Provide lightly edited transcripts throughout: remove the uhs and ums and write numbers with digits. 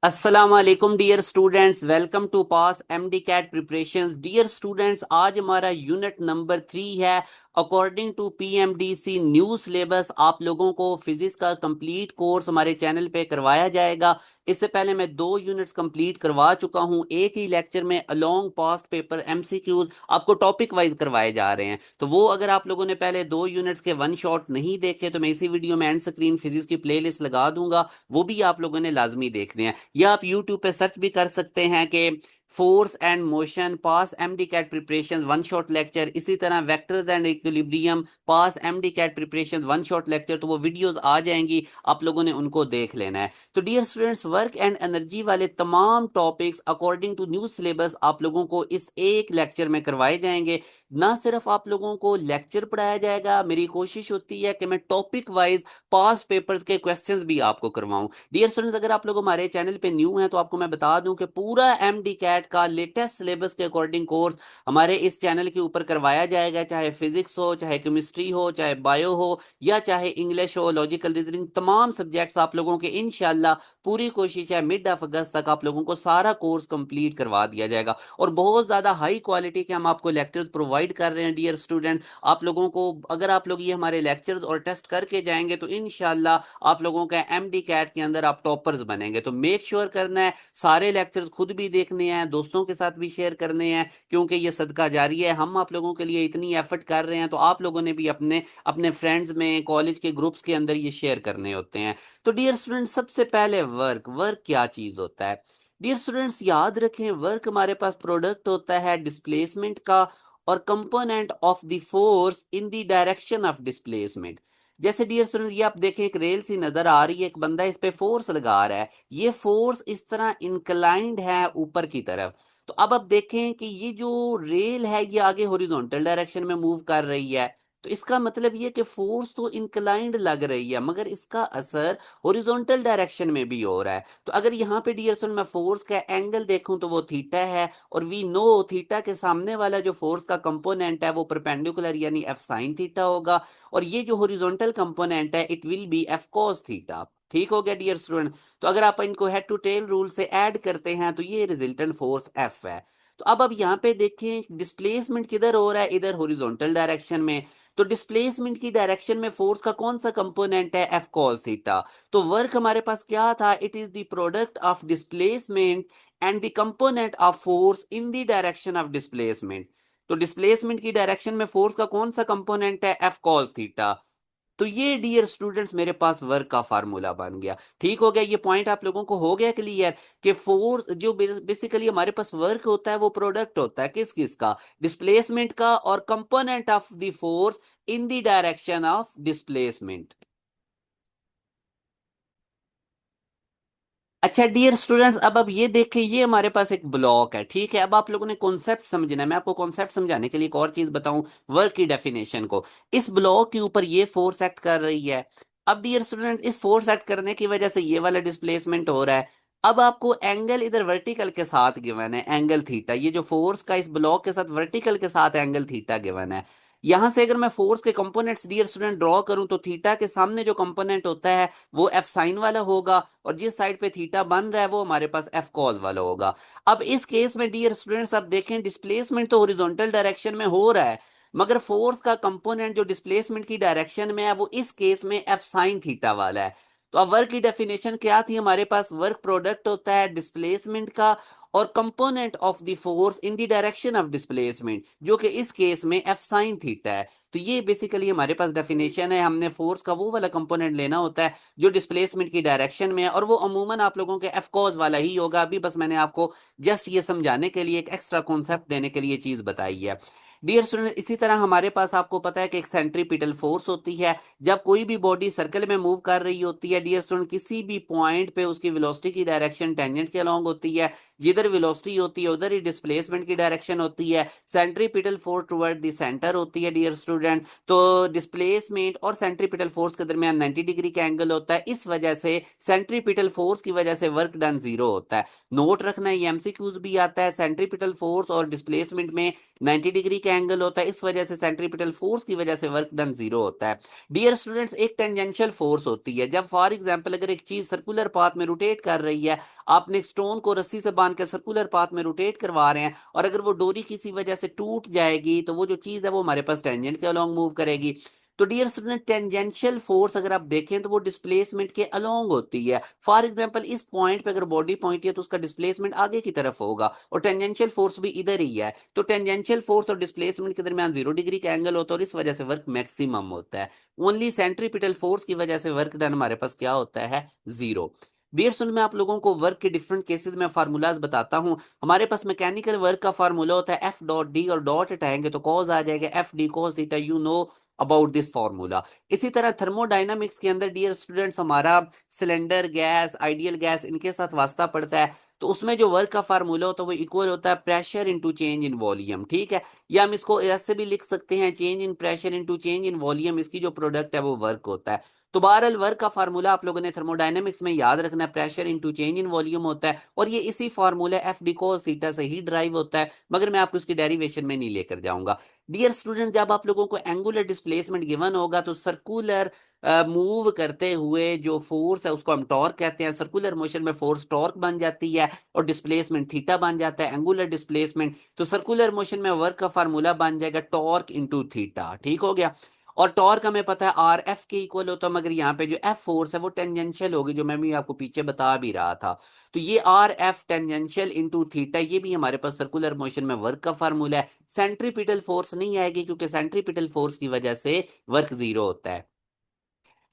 अस्सलाम वालेकुम dear students, welcome to pass MDCAT preparations. Dear students, आज हमारा यूनिट नंबर 3 है। According to PMDC new syllabus आप लोगों को फिजिक्स का कंप्लीट कोर्स हमारे चैनल पे करवाया जाएगा। इससे पहले मैं 2 यूनिट्स कंप्लीट करवा चुका हूं। एक ही लेक्चर में अलोंग पास्ट पेपर एमसीक्यूज आपको टॉपिक वाइज करवाए जा रहे हैं। तो वो अगर आप लोगों ने पहले 2 यूनिट्स के वन शॉट नहीं देखे तो मैं इसी वीडियो में एंड स्क्रीन फिजिक्स की प्लेलिस्ट लगा दूंगा, वो भी आप लोगों ने लाजमी देखने हैं। या आप यूट्यूब पे सर्च भी कर सकते हैं कि force and motion pass MDCAT preparation one shot lecture, इसी तरह vectors and equilibrium pass MDCAT preparation one shot lecture. तो वो वीडियोस आ जाएंगी, आप लोगों ने उनको देख लेना है। तो dear students, work and energy वाले तमाम topics according to new syllabus आप लोगों को इस एक लेक्चर में करवाए जाएंगे। ना सिर्फ आप लोगों को लेक्चर पढ़ाया जाएगा, मेरी कोशिश होती है कि मैं टॉपिक वाइज पास पेपर्स के क्वेश्चंस भी आपको करवाऊं। डियर स्टूडेंट्स, अगर आप लोग हमारे चैनल पे न्यू हैं तो आपको मैं बता दूं कि पूरा एमडी कैट का लेटेस्ट सिलेबस के अकॉर्डिंग कोर्स हमारे इस चैनल के ऊपर करवाया जाएगा। चाहे फिजिक्स हो, चाहे केमिस्ट्री हो, चाहे बायो हो, या चाहे इंग्लिश हो, लॉजिकल रीजनिंग, तमाम सब्जेक्ट्स आप लोगों के इंशाल्लाह पूरी कोशिश है मिड ऑफ अगस्त तक आप लोगों को सारा कोर्स कंप्लीट करवा दिया जाएगा। और बहुत ज्यादा हाई क्वालिटी के हम आपको लेक्चर्स प्रोवाइड कर रहे हैं। डियर स्टूडेंट, आप लोगों को अगर आप लोग ये हमारे लेक्चर्स और टेस्ट करके जाएंगे तो इंशाल्लाह आप लोगों का एमडी कैट के अंदर आप टॉपर्स बनेंगे। तो मेक श्योर करना है सारे लेक्चर्स खुद भी देखने हैं, दोस्तों के साथ भी शेयर करने हैं, क्योंकि ये सदका जारी है। हम आप लोगों के लिए इतनी एफर्ट कर रहे हैं तो आप लोगों ने भी अपने अपने फ्रेंड्स में, कॉलेज के ग्रुप्स के अंदर ये शेयर करने होते हैं। तो डियर स्टूडेंट, सबसे पहले वर्क वर्क क्या चीज होता है? डियर स्टूडेंट्स, याद रखें, वर्क हमारे पास प्रोडक्ट होता है डिस्प्लेसमेंट का और component of the force in the direction of displacement. जैसे डियर स्टूडेंट, ये आप देखें, एक रेल सी नजर आ रही है, एक बंदा इस पे फोर्स लगा रहा है, ये फोर्स इस तरह इंक्लाइंड है ऊपर की तरफ। तो अब आप देखें कि ये जो रेल है ये आगे हॉरिजॉन्टल डायरेक्शन में मूव कर रही है। तो इसका मतलब ये कि फोर्स तो इंक्लाइंड लग रही है मगर इसका असर हॉरिजॉन्टल डायरेक्शन में भी हो रहा है। तो अगर यहाँ पे डियर स्टूडेंट मैं फोर्स का एंगल देखूं तो वो थीटा है, और वी नो थीटा के सामने वाला जो फोर्स का कंपोनेंट है वो परपेंडिकुलर यानी एफ साइन थीटा होगा, और ये जो हॉरिजॉन्टल कंपोनेंट है it will be F cos theta. ठीक हो गया डियर स्टूडेंट? तो अगर आप इनको हेड टू टेल रूल से ऐड करते हैं तो ये रिजल्टेंट फोर्स एफ है। तो अब यहाँ पे देखें डिस्प्लेसमेंट किधर हो रहा है, इधर हॉरिजॉन्टल डायरेक्शन में। तो डिस्प्लेसमेंट की डायरेक्शन में फोर्स का कौन सा कंपोनेंट है? F cos theta. तो वर्क हमारे पास क्या था? It is the product of displacement and the component of force in the direction of displacement. तो डिस्प्लेसमेंट की डायरेक्शन में फोर्स का कौन सा कंपोनेंट है? F cos theta. तो ये डियर स्टूडेंट्स मेरे पास वर्क का फार्मूला बन गया। ठीक हो गया? ये पॉइंट आप लोगों को हो गया क्लियर कि फोर्स जो बेसिकली हमारे पास वर्क होता है वो प्रोडक्ट होता है किस किस का? डिस्प्लेसमेंट का और component of the force in the direction of displacement. अच्छा डियर स्टूडेंट्स, अब ये देखें, ये हमारे पास एक ब्लॉक है। ठीक है, अब आप लोगों ने कॉन्सेप्ट समझना है। मैं आपको कॉन्सेप्ट समझाने के लिए एक और चीज बताऊं, वर्क की डेफिनेशन को। इस ब्लॉक के ऊपर ये फोर्स एक्ट कर रही है। अब डियर स्टूडेंट्स, इस फोर्स एक्ट करने की वजह से ये वाला डिस्प्लेसमेंट हो रहा है। अब आपको एंगल इधर वर्टिकल के साथ गिवन है, एंगल थीटा। ये जो फोर्स का इस ब्लॉक के साथ वर्टिकल के साथ एंगल थीटा गिवन है। यहां से अगर मैं फोर्स के कंपोनेंट्स डियर स्टूडेंट ड्रॉ करूं तो थीटा के सामने जो कंपोनेंट होता है वो एफ साइन वाला होगा, और जिस साइड पे थीटा बन रहा है वो हमारे पास एफ कॉस वाला होगा। अब इस केस में डियर स्टूडेंट्स आप देखें, डिस्प्लेसमेंट तो हॉरिजॉन्टल डायरेक्शन में हो रहा है मगर फोर्स का कंपोनेंट जो डिस्प्लेसमेंट की डायरेक्शन में है वो इस केस में एफ साइन थीटा वाला है। तो अब वर्क की डेफिनेशन क्या थी हमारे पास? वर्क प्रोडक्ट होता है डिस्प्लेसमेंट का और component of the force in the direction of displacement, जो कि इस केस में एफ साइन थीटा है। तो ये बेसिकली हमारे पास डेफिनेशन है। हमने फोर्स का वो वाला कंपोनेंट लेना होता है जो डिस्प्लेसमेंट की डायरेक्शन में है, और वो अमूमन आप लोगों के एफ कॉस वाला ही होगा। अभी बस मैंने आपको जस्ट ये समझाने के लिए, एक एक्स्ट्रा कॉन्सेप्ट देने के लिए चीज बताई है। डियर स्टूडेंट, इसी तरह हमारे पास आपको पता है कि एक सेंट्रीपिटल फोर्स होती है। जब कोई भी बॉडी सर्कल में मूव कर रही होती है डियर स्टूडेंट, किसी भी पॉइंट पे उसकी वेलोसिटी की डायरेक्शन टेंजेंट के अलोंग होती है। जिधर वेलोसिटी होती है उधर ही डिस्प्लेसमेंट की डायरेक्शन होती है। Centripetal force toward the centre होती है डियर स्टूडेंट। तो डिस्प्लेसमेंट और सेंट्रीपिटल फोर्स के दरमियान 90 डिग्री का एंगल होता है। इस वजह से सेंट्रीपिटल फोर्स की वजह से वर्क डन जीरो होता है। नोट रखना, ये एमसीक्यूज भी आता है, सेंट्रीपिटल फोर्स और डिस्प्लेसमेंट में 90 डिग्री का एंगल होता है, इस वजह से सेंट्रीपिटल फोर्स की वजह से वर्क डन जीरो होता है। डियर स्टूडेंट्स, एक टेंजेंशियल फोर्स होती है। जब फॉर एग्जांपल अगर एक चीज सर्कुलर पाथ में रोटेट कर रही है, आपने एक स्टोन को रस्सी से बांध कर सर्कुलर पाथ में रोटेट करवा रहे हैं, और अगर वो डोरी किसी वजह से टूट जाएगी तो वो जो चीज है वो हमारे पास टेंजेंट के अलोंग मूव करेगी। तो डियर स्टूडेंट, टेंजेंशियल फोर्स अगर आप देखें तो वो डिस्प्लेसमेंट के अलोंग होती है। फॉर एग्जांपल इस पॉइंट पे अगर बॉडी पॉइंट है तो उसका डिस्प्लेसमेंट आगे की तरफ होगा, और टेंजेंशियल फोर्स भी इधर ही है। तो टेंजेंशियल फोर्स और डिस्प्लेसमेंट के दरमियान 0 डिग्री का एंगल होता है, और इस वजह से वर्क मैक्सिमम होता है। ओनली सेंट्रीपिटल फोर्स की वजह से वर्क डन हमारे पास क्या होता है, जीरो। डियर स्टूडेंट, मैं आप लोगों को वर्क के डिफरेंट केसेस में फार्मूलाज बताता हूं। हमारे पास मैकेनिकल वर्क का फार्मूला होता है एफ डॉट डी, और डॉट हटाएंगे तो कॉज आ जाएगा F D cos theta, you know about this formula. इसी तरह थर्मोडायनामिक्स के अंदर डियर स्टूडेंट्स हमारा सिलेंडर गैस, आइडियल गैस, इनके साथ वास्ता पड़ता है। तो उसमें जो वर्क का फार्मूला होता है वो इक्वल होता है pressure into change in volume, ठीक है। या हम इसको ऐसे भी लिख सकते हैं, change in pressure into change in volume, इसकी जो प्रोडक्ट है वो वर्क होता है। तो बहरहाल वर्क का फार्मूला आप लोगों ने थर्मोडायनेमिक्स में याद रखना है, pressure into change in volume होता है, और ये इसी formula F d cos theta से ही ड्राइव होता है, मगर मैं आपको इसकी डेरिवेशन में नहीं लेकर जाऊंगा। डियर स्टूडेंट, जब आप लोगों को एंगुलर डिस्प्लेसमेंट गिवन होगा तो सर्कुलर मूव करते हुए जो फोर्स है उसको हम टॉर्क कहते हैं। सर्कुलर मोशन में फोर्स टॉर्क बन जाती है और डिस्प्लेसमेंट थीटा बन जाता है, एंगुलर डिस्प्लेसमेंट। तो सर्कुलर मोशन में वर्क का फार्मूला बन जाएगा टॉर्क इंटू थीटा, ठीक हो गया। और टॉर्क हमें पता है आर एफ के इक्वल होता है, मगर यहाँ पे जो एफ फोर्स है वो टेंजेंशियल होगी, जो मैं भी आपको पीछे बता भी रहा था। तो ये R F tangential into theta, ये भी हमारे पास सर्कुलर मोशन में वर्क का फार्मूला है। सेंट्रीपिटल फोर्स नहीं आएगी, क्योंकि सेंट्रीपिटल फोर्स की वजह से वर्क जीरो होता है।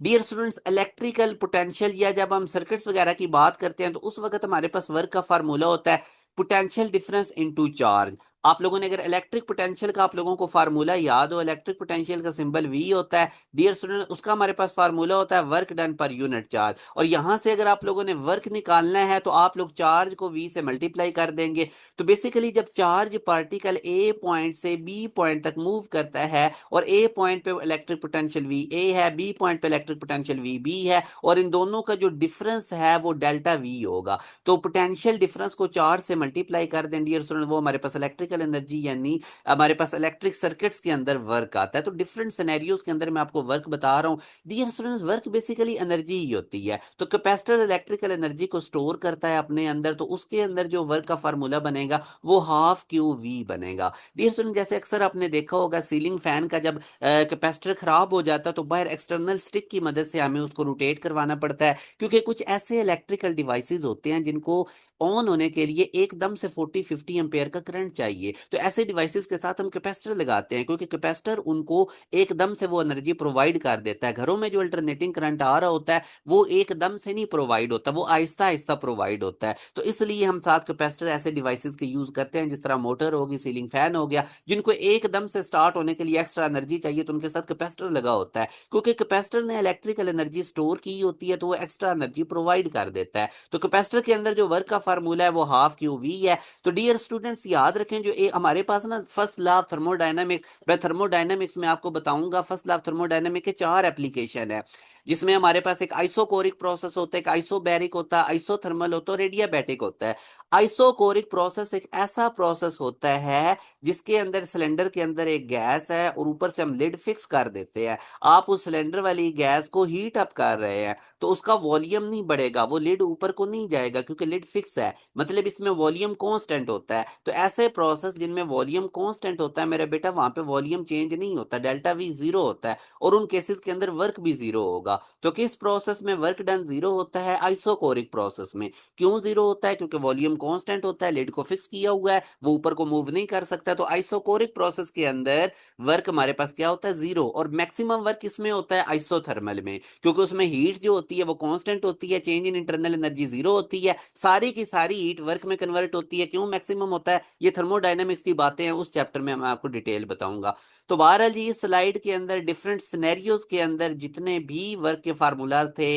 डियर स्टूडेंट्स, इलेक्ट्रिकल पोटेंशियल या जब हम सर्किट्स वगैरह की बात करते हैं तो उस वक्त हमारे पास वर्क का फार्मूला होता है पोटेंशियल डिफरेंस इनटू चार्ज। आप लोगों ने अगर इलेक्ट्रिक पोटेंशियल का आप लोगों को फार्मूला याद हो, इलेक्ट्रिक पोटेंशियल का सिंबल वी होता है। डियर स्टूडेंट, उसका हमारे पास फार्मूला होता है work done per unit charge. और यहां से अगर आप लोगों ने वर्क निकालना है तो आप लोग चार्ज को वी से मल्टीप्लाई कर देंगे। तो बेसिकली जब चार्ज पार्टिकल ए पॉइंट से बी पॉइंट तक मूव करता है, और ए पॉइंट पे इलेक्ट्रिक पोटेंशियल वी ए है, बी पॉइंट पे इलेक्ट्रिक पोटेंशियल वी बी है, और इन दोनों का जो डिफरेंस है वो डेल्टा वी होगा। तो पोटेंशियल डिफरेंस को चार्ज से मल्टीप्लाई कर दें डियर स्टूडेंट, वो हमारे पास इलेक्ट्रिकल एनर्जी यानी हमारे पास इलेक्ट्रिक सर्किट्स के अंदर वर्क आता है। तो डिफरेंट सिनेरियोज के अंदर मैं आपको वर्क बता रहा हूँ। Dear students, work basically energy ही होती है। तो कैपेसिटर इलेक्ट्रिकल एनर्जी को स्टोर करता है अपने अंदर, तो उसके अंदर जो वर्क का फार्मूला बनेगा वो हाफ क्यू वी बनेगा। डियर स्टूडेंट, जैसे अक्सर आपने देखा होगा सीलिंग फैन का जब कैपेसिटर खराब हो जाता है तो बाहर एक्सटर्नल स्टिक की मदद से हमें उसको रोटेट करवाना पड़ता है, क्योंकि कुछ ऐसे इलेक्ट्रिकल डिवाइसेस होते हैं जिनको ऑन होने के लिए एकदम से 40-50 एम्पेयर का करंट चाहिए। तो ऐसे डिवाइसेस के साथ हम कैपेसिटर लगाते हैं, क्योंकि कैपेसिटर उनको एकदम से वो एनर्जी प्रोवाइड कर देता है। घरों में जो अल्टरनेटिंग करंट आ रहा होता है वो एकदम से नहीं प्रोवाइड होता, वो आहिस्ता आहिस्ता प्रोवाइड होता है। तो इसलिए हम साथ कैपेसिटर ऐसे डिवाइसेस के यूज करते हैं, जिस तरह मोटर होगी, सीलिंग फैन हो गया, जिनको एकदम से स्टार्ट होने के लिए एक्स्ट्रा एनर्जी चाहिए, तो उनके साथ कैपेसिटर लगा होता है। क्योंकि कैपेसिटर ने इलेक्ट्रिकल एनर्जी स्टोर की होती है तो वो एक्स्ट्रा एनर्जी प्रोवाइड कर देता है। तो कैपेसिटर के अंदर जो वर्क का फार्मूला है वो हाफ क्यू वी है। तो डियर स्टूडेंट्स, याद रखें जो हमारे पास ना फर्स्ट लॉ ऑफ थर्मोडायनामिक्स, मैं थर्मोडायनामिक्स में आपको बताऊंगा फर्स्ट लॉ ऑफ थर्मोडायनामिक के 4 एप्लीकेशन है, जिसमें हमारे पास एक आइसोकोरिक प्रोसेस होता है, एक आइसोबैरिक होता है, आइसोथर्मल होता है और रेडियाबैटिक होता है। आइसोकोरिक प्रोसेस एक ऐसा प्रोसेस होता है जिसके अंदर सिलेंडर के अंदर एक गैस है और ऊपर से हम लिड फिक्स कर देते हैं। आप उस सिलेंडर वाली गैस को हीट अप कर रहे हैं तो उसका वॉल्यूम नहीं बढ़ेगा, वो लिड ऊपर को नहीं जाएगा, क्योंकि लिड फिक्स है, मतलब इसमें वॉल्यूम कांस्टेंट होता है। तो ऐसे प्रोसेस जिनमें वॉल्यूम कांस्टेंट होता है मेरे बेटा, वहां पे वॉल्यूम चेंज नहीं होता, डेल्टा वी जीरो होता है, और उन केसेस के अंदर वर्क भी जीरो होगा। तो किस प्रोसेस में वर्क डन जीरो होता है? आइसोकोरिक प्रोसेस में। क्यों जीरो होता है? क्योंकि वॉल्यूम कांस्टेंट होता है, लिड को फिक्स किया हुआ है, वो ऊपर को मूव नहीं कर सकता। तो आइसोकोरिक प्रोसेस के अंदर वर्क हमारे पास क्या होता है? जीरो। और मैक्सिमम वर्क किसमें होता है? आइसोथर्मल में, क्योंकि उसमें हीट जो होती है वो कांस्टेंट होती है, change in internal energy zero होती है, सारी की सारी हीट वर्क में कन्वर्ट होती है। क्यों मैक्सिमम होता है? ये थर्मोडायनेमिक्स की बातें हैं, उस चैप्टर में मैं आपको डिटेल बताऊंगा। तो बहरहाल जी, इस स्लाइड के अंदर डिफरेंट सिनेरियोज के अंदर जितने भी वर्क के फार्मूलाज थे,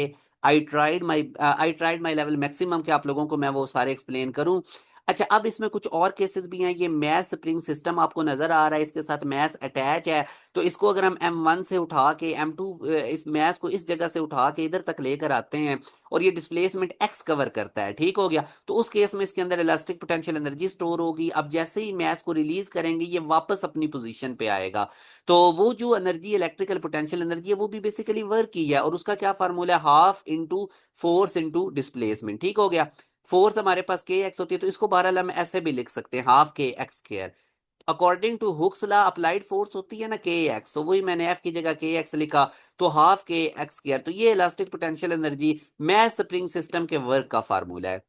I tried my level maximum के आप लोगों को मैं वो सारे एक्सप्लेन करूं। अच्छा, अब इसमें कुछ और केसेस भी हैं। ये मैस स्प्रिंग सिस्टम आपको नजर आ रहा है, इसके साथ मैस अटैच है। तो इसको अगर हम M1 से उठा के M2, इस मैस को इस जगह से उठा के इधर तक लेकर आते हैं और ये डिस्प्लेसमेंट X कवर करता है, ठीक हो गया। तो उस केस में इसके अंदर इलास्टिक पोटेंशियल एनर्जी स्टोर होगी। अब जैसे ही मैस को रिलीज करेंगे ये वापस अपनी पोजीशन पे आएगा। तो वो जो एनर्जी, इलेक्ट्रिकल पोटेंशियल एनर्जी है, वो भी बेसिकली वर्क की है। और उसका क्या फार्मूला है? Half into force into displacement, ठीक हो गया। फोर्स हमारे पास के एक्स होती है, तो इसको बहरहाल हम ऐसे भी लिख सकते हैं, हाफ के x square. According to Hooke's law applied force होती है ना के एक्स, तो वही मैंने एफ की जगह के एक्स लिखा। तो हाफ के एक्स स्क्वायर, तो ये elastic potential energy mass spring system के वर्क का फार्मूला है।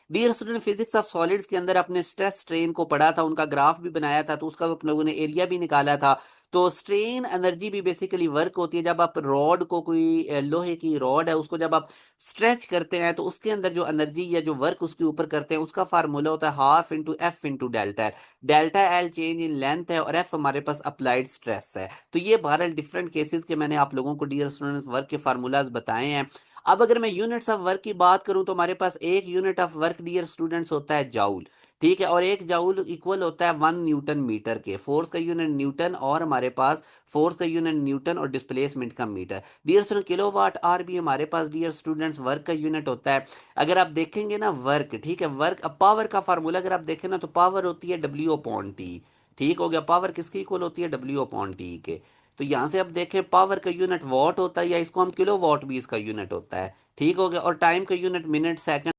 Dear student, physics of solids के अंदर अपने स्ट्रेस स्ट्रेन को पढ़ा था, उनका ग्राफ भी बनाया था, तो उसका आप लोगों ने एरिया भी निकाला था। तो स्ट्रेन एनर्जी भी बेसिकली वर्क होती है जब आप रॉड को, कोई लोहे की रॉड है उसको जब आप स्ट्रेच करते हैं, तो उसके अंदर जो एनर्जी या जो वर्क उसके ऊपर करते हैं उसका फार्मूला होता है half into F into delta L. Delta L change in length है और एफ हमारे पास अप्लाइड स्ट्रेस है। तो ये 12 डिफरेंट केसेस के मैंने आप लोगों को डियर स्टूडेंट्स वर्क के फार्मूलाज बताए हैं। अब अगर मैं यूनिट्स ऑफ वर्क की बात करूं तो हमारे पास एक unit of work dear students होता है जाउल, ठीक है। और एक जाउल इक्वल होता है 1 न्यूटन मीटर के। फोर्स का यूनिट न्यूटन और हमारे पास फोर्स का यूनिट न्यूटन और डिस्प्लेसमेंट का metre. Dear student, kilowatt hour भी हमारे पास डियर स्टूडेंट्स वर्क का यूनिट होता है। अगर आप देखेंगे ना वर्क, ठीक है, वर्क, अब पावर का फार्मूला अगर आप देखें ना तो पावर होती है डब्ल्यू अपॉन टी, ठीक हो गया। पावर किसकी इक्वल होती है? डब्ल्यू अपॉन टी के। तो यहां से अब देखें पावर का यूनिट वॉट होता है, या इसको हम किलो वॉट भी इसका यूनिट होता है, ठीक हो गया। और टाइम का यूनिट मिनट सेकंड।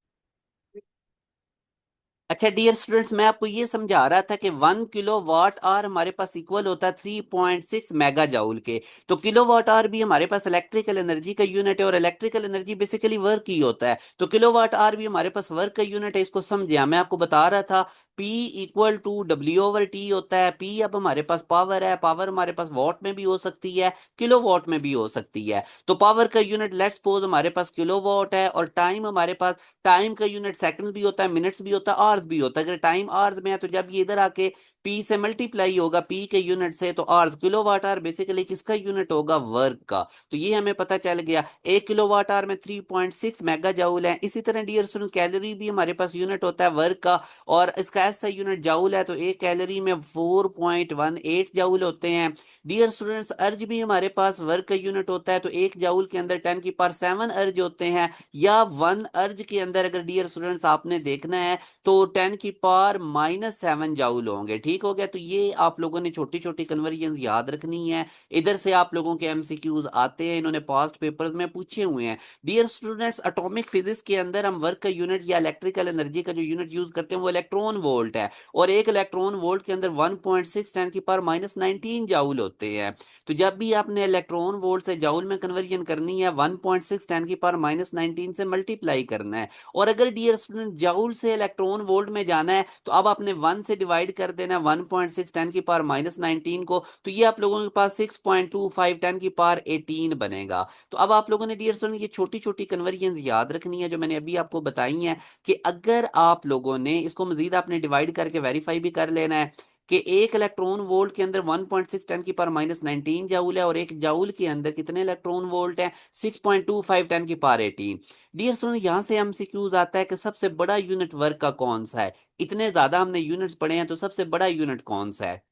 अच्छा डियर स्टूडेंट्स, मैं आपको ये समझा रहा था कि 1 किलो वाट आवर हमारे पास इक्वल होता है 3.6 मेगा जाउल के। तो किलो वाट आवर भी हमारे पास इलेक्ट्रिकल एनर्जी का यूनिट है और इलेक्ट्रिकल एनर्जी बेसिकली वर्क ही होता है। तो किलो वाट आवर भी हमारे पास वर्क का यूनिट है, इसको समझिए। मैं आपको बता रहा था P equal to W over T होता है। P अब हमारे पास पावर है, पावर हमारे पास वॉट में भी हो सकती है, किलो वॉट में भी हो सकती है। तो पावर का यूनिट लेट्स सपोज हमारे पास किलो वॉट है, और टाइम हमारे पास, टाइम का यूनिट सेकंड भी होता है, मिनट्स भी होता है, आवर्स भी होता है। अगर टाइम आवर्स में है तो जब ये इधर आके पी से मल्टीप्लाई होगा पी के यूनिट से, तो hours, kilo watt hour basically किसका यूनिट होगा? वर्क का। तो ये हमें पता चल गया। 1 किलो वाट आवर में 3.6 मेगा जाउल है। इसी तरह डियर स्टूडेंट, कैलोरी भी हमारे पास यूनिट होता है वर्क का, और इसका ऐसा यूनिट जाउल है। तो एक कैलोरी में 4.18 जाउल होते हैं। डियर स्टूडेंट्स, अर्ज भी हमारे पास वर्क का यूनिट होता है। तो एक जाउल के अंदर 10 की पावर 7 अर्ज होते हैं, या 1 अर्ज के अंदर अगर डियर स्टूडेंट्स आपने देखना है तो 10 की पावर -7 जाउल होंगे, ठीक हो गया। तो ये आप लोगों ने छोटी छोटी कन्वर्जन याद रखनी है। इधर से आप लोगों के एमसीक्यूज आते हैं, इन्होंने पास्ट पेपर्स में पूछे हुए हैं। डियर स्टूडेंट्स, एटॉमिक फिजिक्स के अंदर हम वर्क का यूनिट या इलेक्ट्रिकल एनर्जी का जो यूनिट यूज करते हैं वो इलेक्ट्रॉन वोल्ट है, और एक इलेक्ट्रॉन वोल्ट के अंदर 1.6 10 की पावर -19 जाउल होते हैं। तो जब भी आपने इलेक्ट्रॉन वोल्ट से जाउल में कन्वर्जन करनी है, 1.6 10 की पावर -19 से मल्टीप्लाई करना है। और अगर डियर स्टूडेंट जाउल से इलेक्ट्रॉन वोल्ट में जाना है तो अब आपने 1 से डिवाइड कर देना है 1.6 10 की पावर -19 को। तो ये आप लोगों के पास 6.25 10 की पावर 18 बनेगा। तो अब आप लोगों ने डियर स्टूडेंट ये छोटी छोटी कन्वर्जन याद रखनी है जो मैंने अभी आपको बताई हैं, कि अगर आप लोगों ने इसको मजीद आपने डिवाइड करके वेरीफाई भी कर लेना है कि एक इलेक्ट्रॉन वोल्ट के अंदर 1.6 10 की पावर -19 जाउल है, और एक जाउल के अंदर कितने इलेक्ट्रॉन वोल्ट हैं? 6.25 10 की पावर 18। डियर स्टूडेंट, यहां से एमसीक्यूज आता है कि सबसे बड़ा यूनिट वर्क का कौन सा है। इतने ज्यादा हमने यूनिट्स पढ़े हैं, तो सबसे बड़ा यूनिट कौन सा है?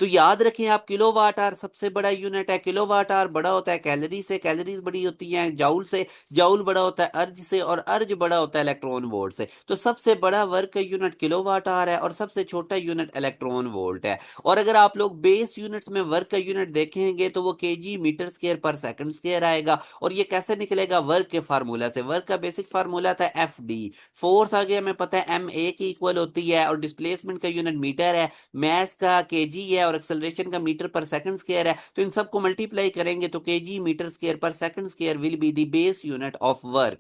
तो याद रखें आप, किलो वाट आवर सबसे बड़ा यूनिट है। किलो वाट आवर बड़ा होता है कैलोरी से, कैलोरीज बड़ी होती हैं जाउल से, जाउल बड़ा होता है अर्ज से, और अर्ज बड़ा होता है इलेक्ट्रॉन वोल्ट से। तो सबसे बड़ा वर्क का यूनिट किलो वाट आवर है, और सबसे छोटा यूनिट इलेक्ट्रॉन वोल्ट है। और अगर आप लोग बेस यूनिट्स में वर्क का यूनिट देखेंगे तो वो केजी मीटर स्क्वायर पर सेकंड स्क्वायर आएगा। और ये कैसे निकलेगा? वर्क के फार्मूला से। वर्क का बेसिक फार्मूला था एफ डी। फोर्स आगे हमें पता है एम ए की इक्वल होती है, और डिस्प्लेसमेंट का यूनिट मीटर है, मैस का केजी है, और एक्सेलरेशन का मीटर पर सेकंड स्क्वायर है। तो इन सबको मल्टीप्लाई करेंगे तो केजी मीटर स्क्वायर पर second square will be the base unit of work.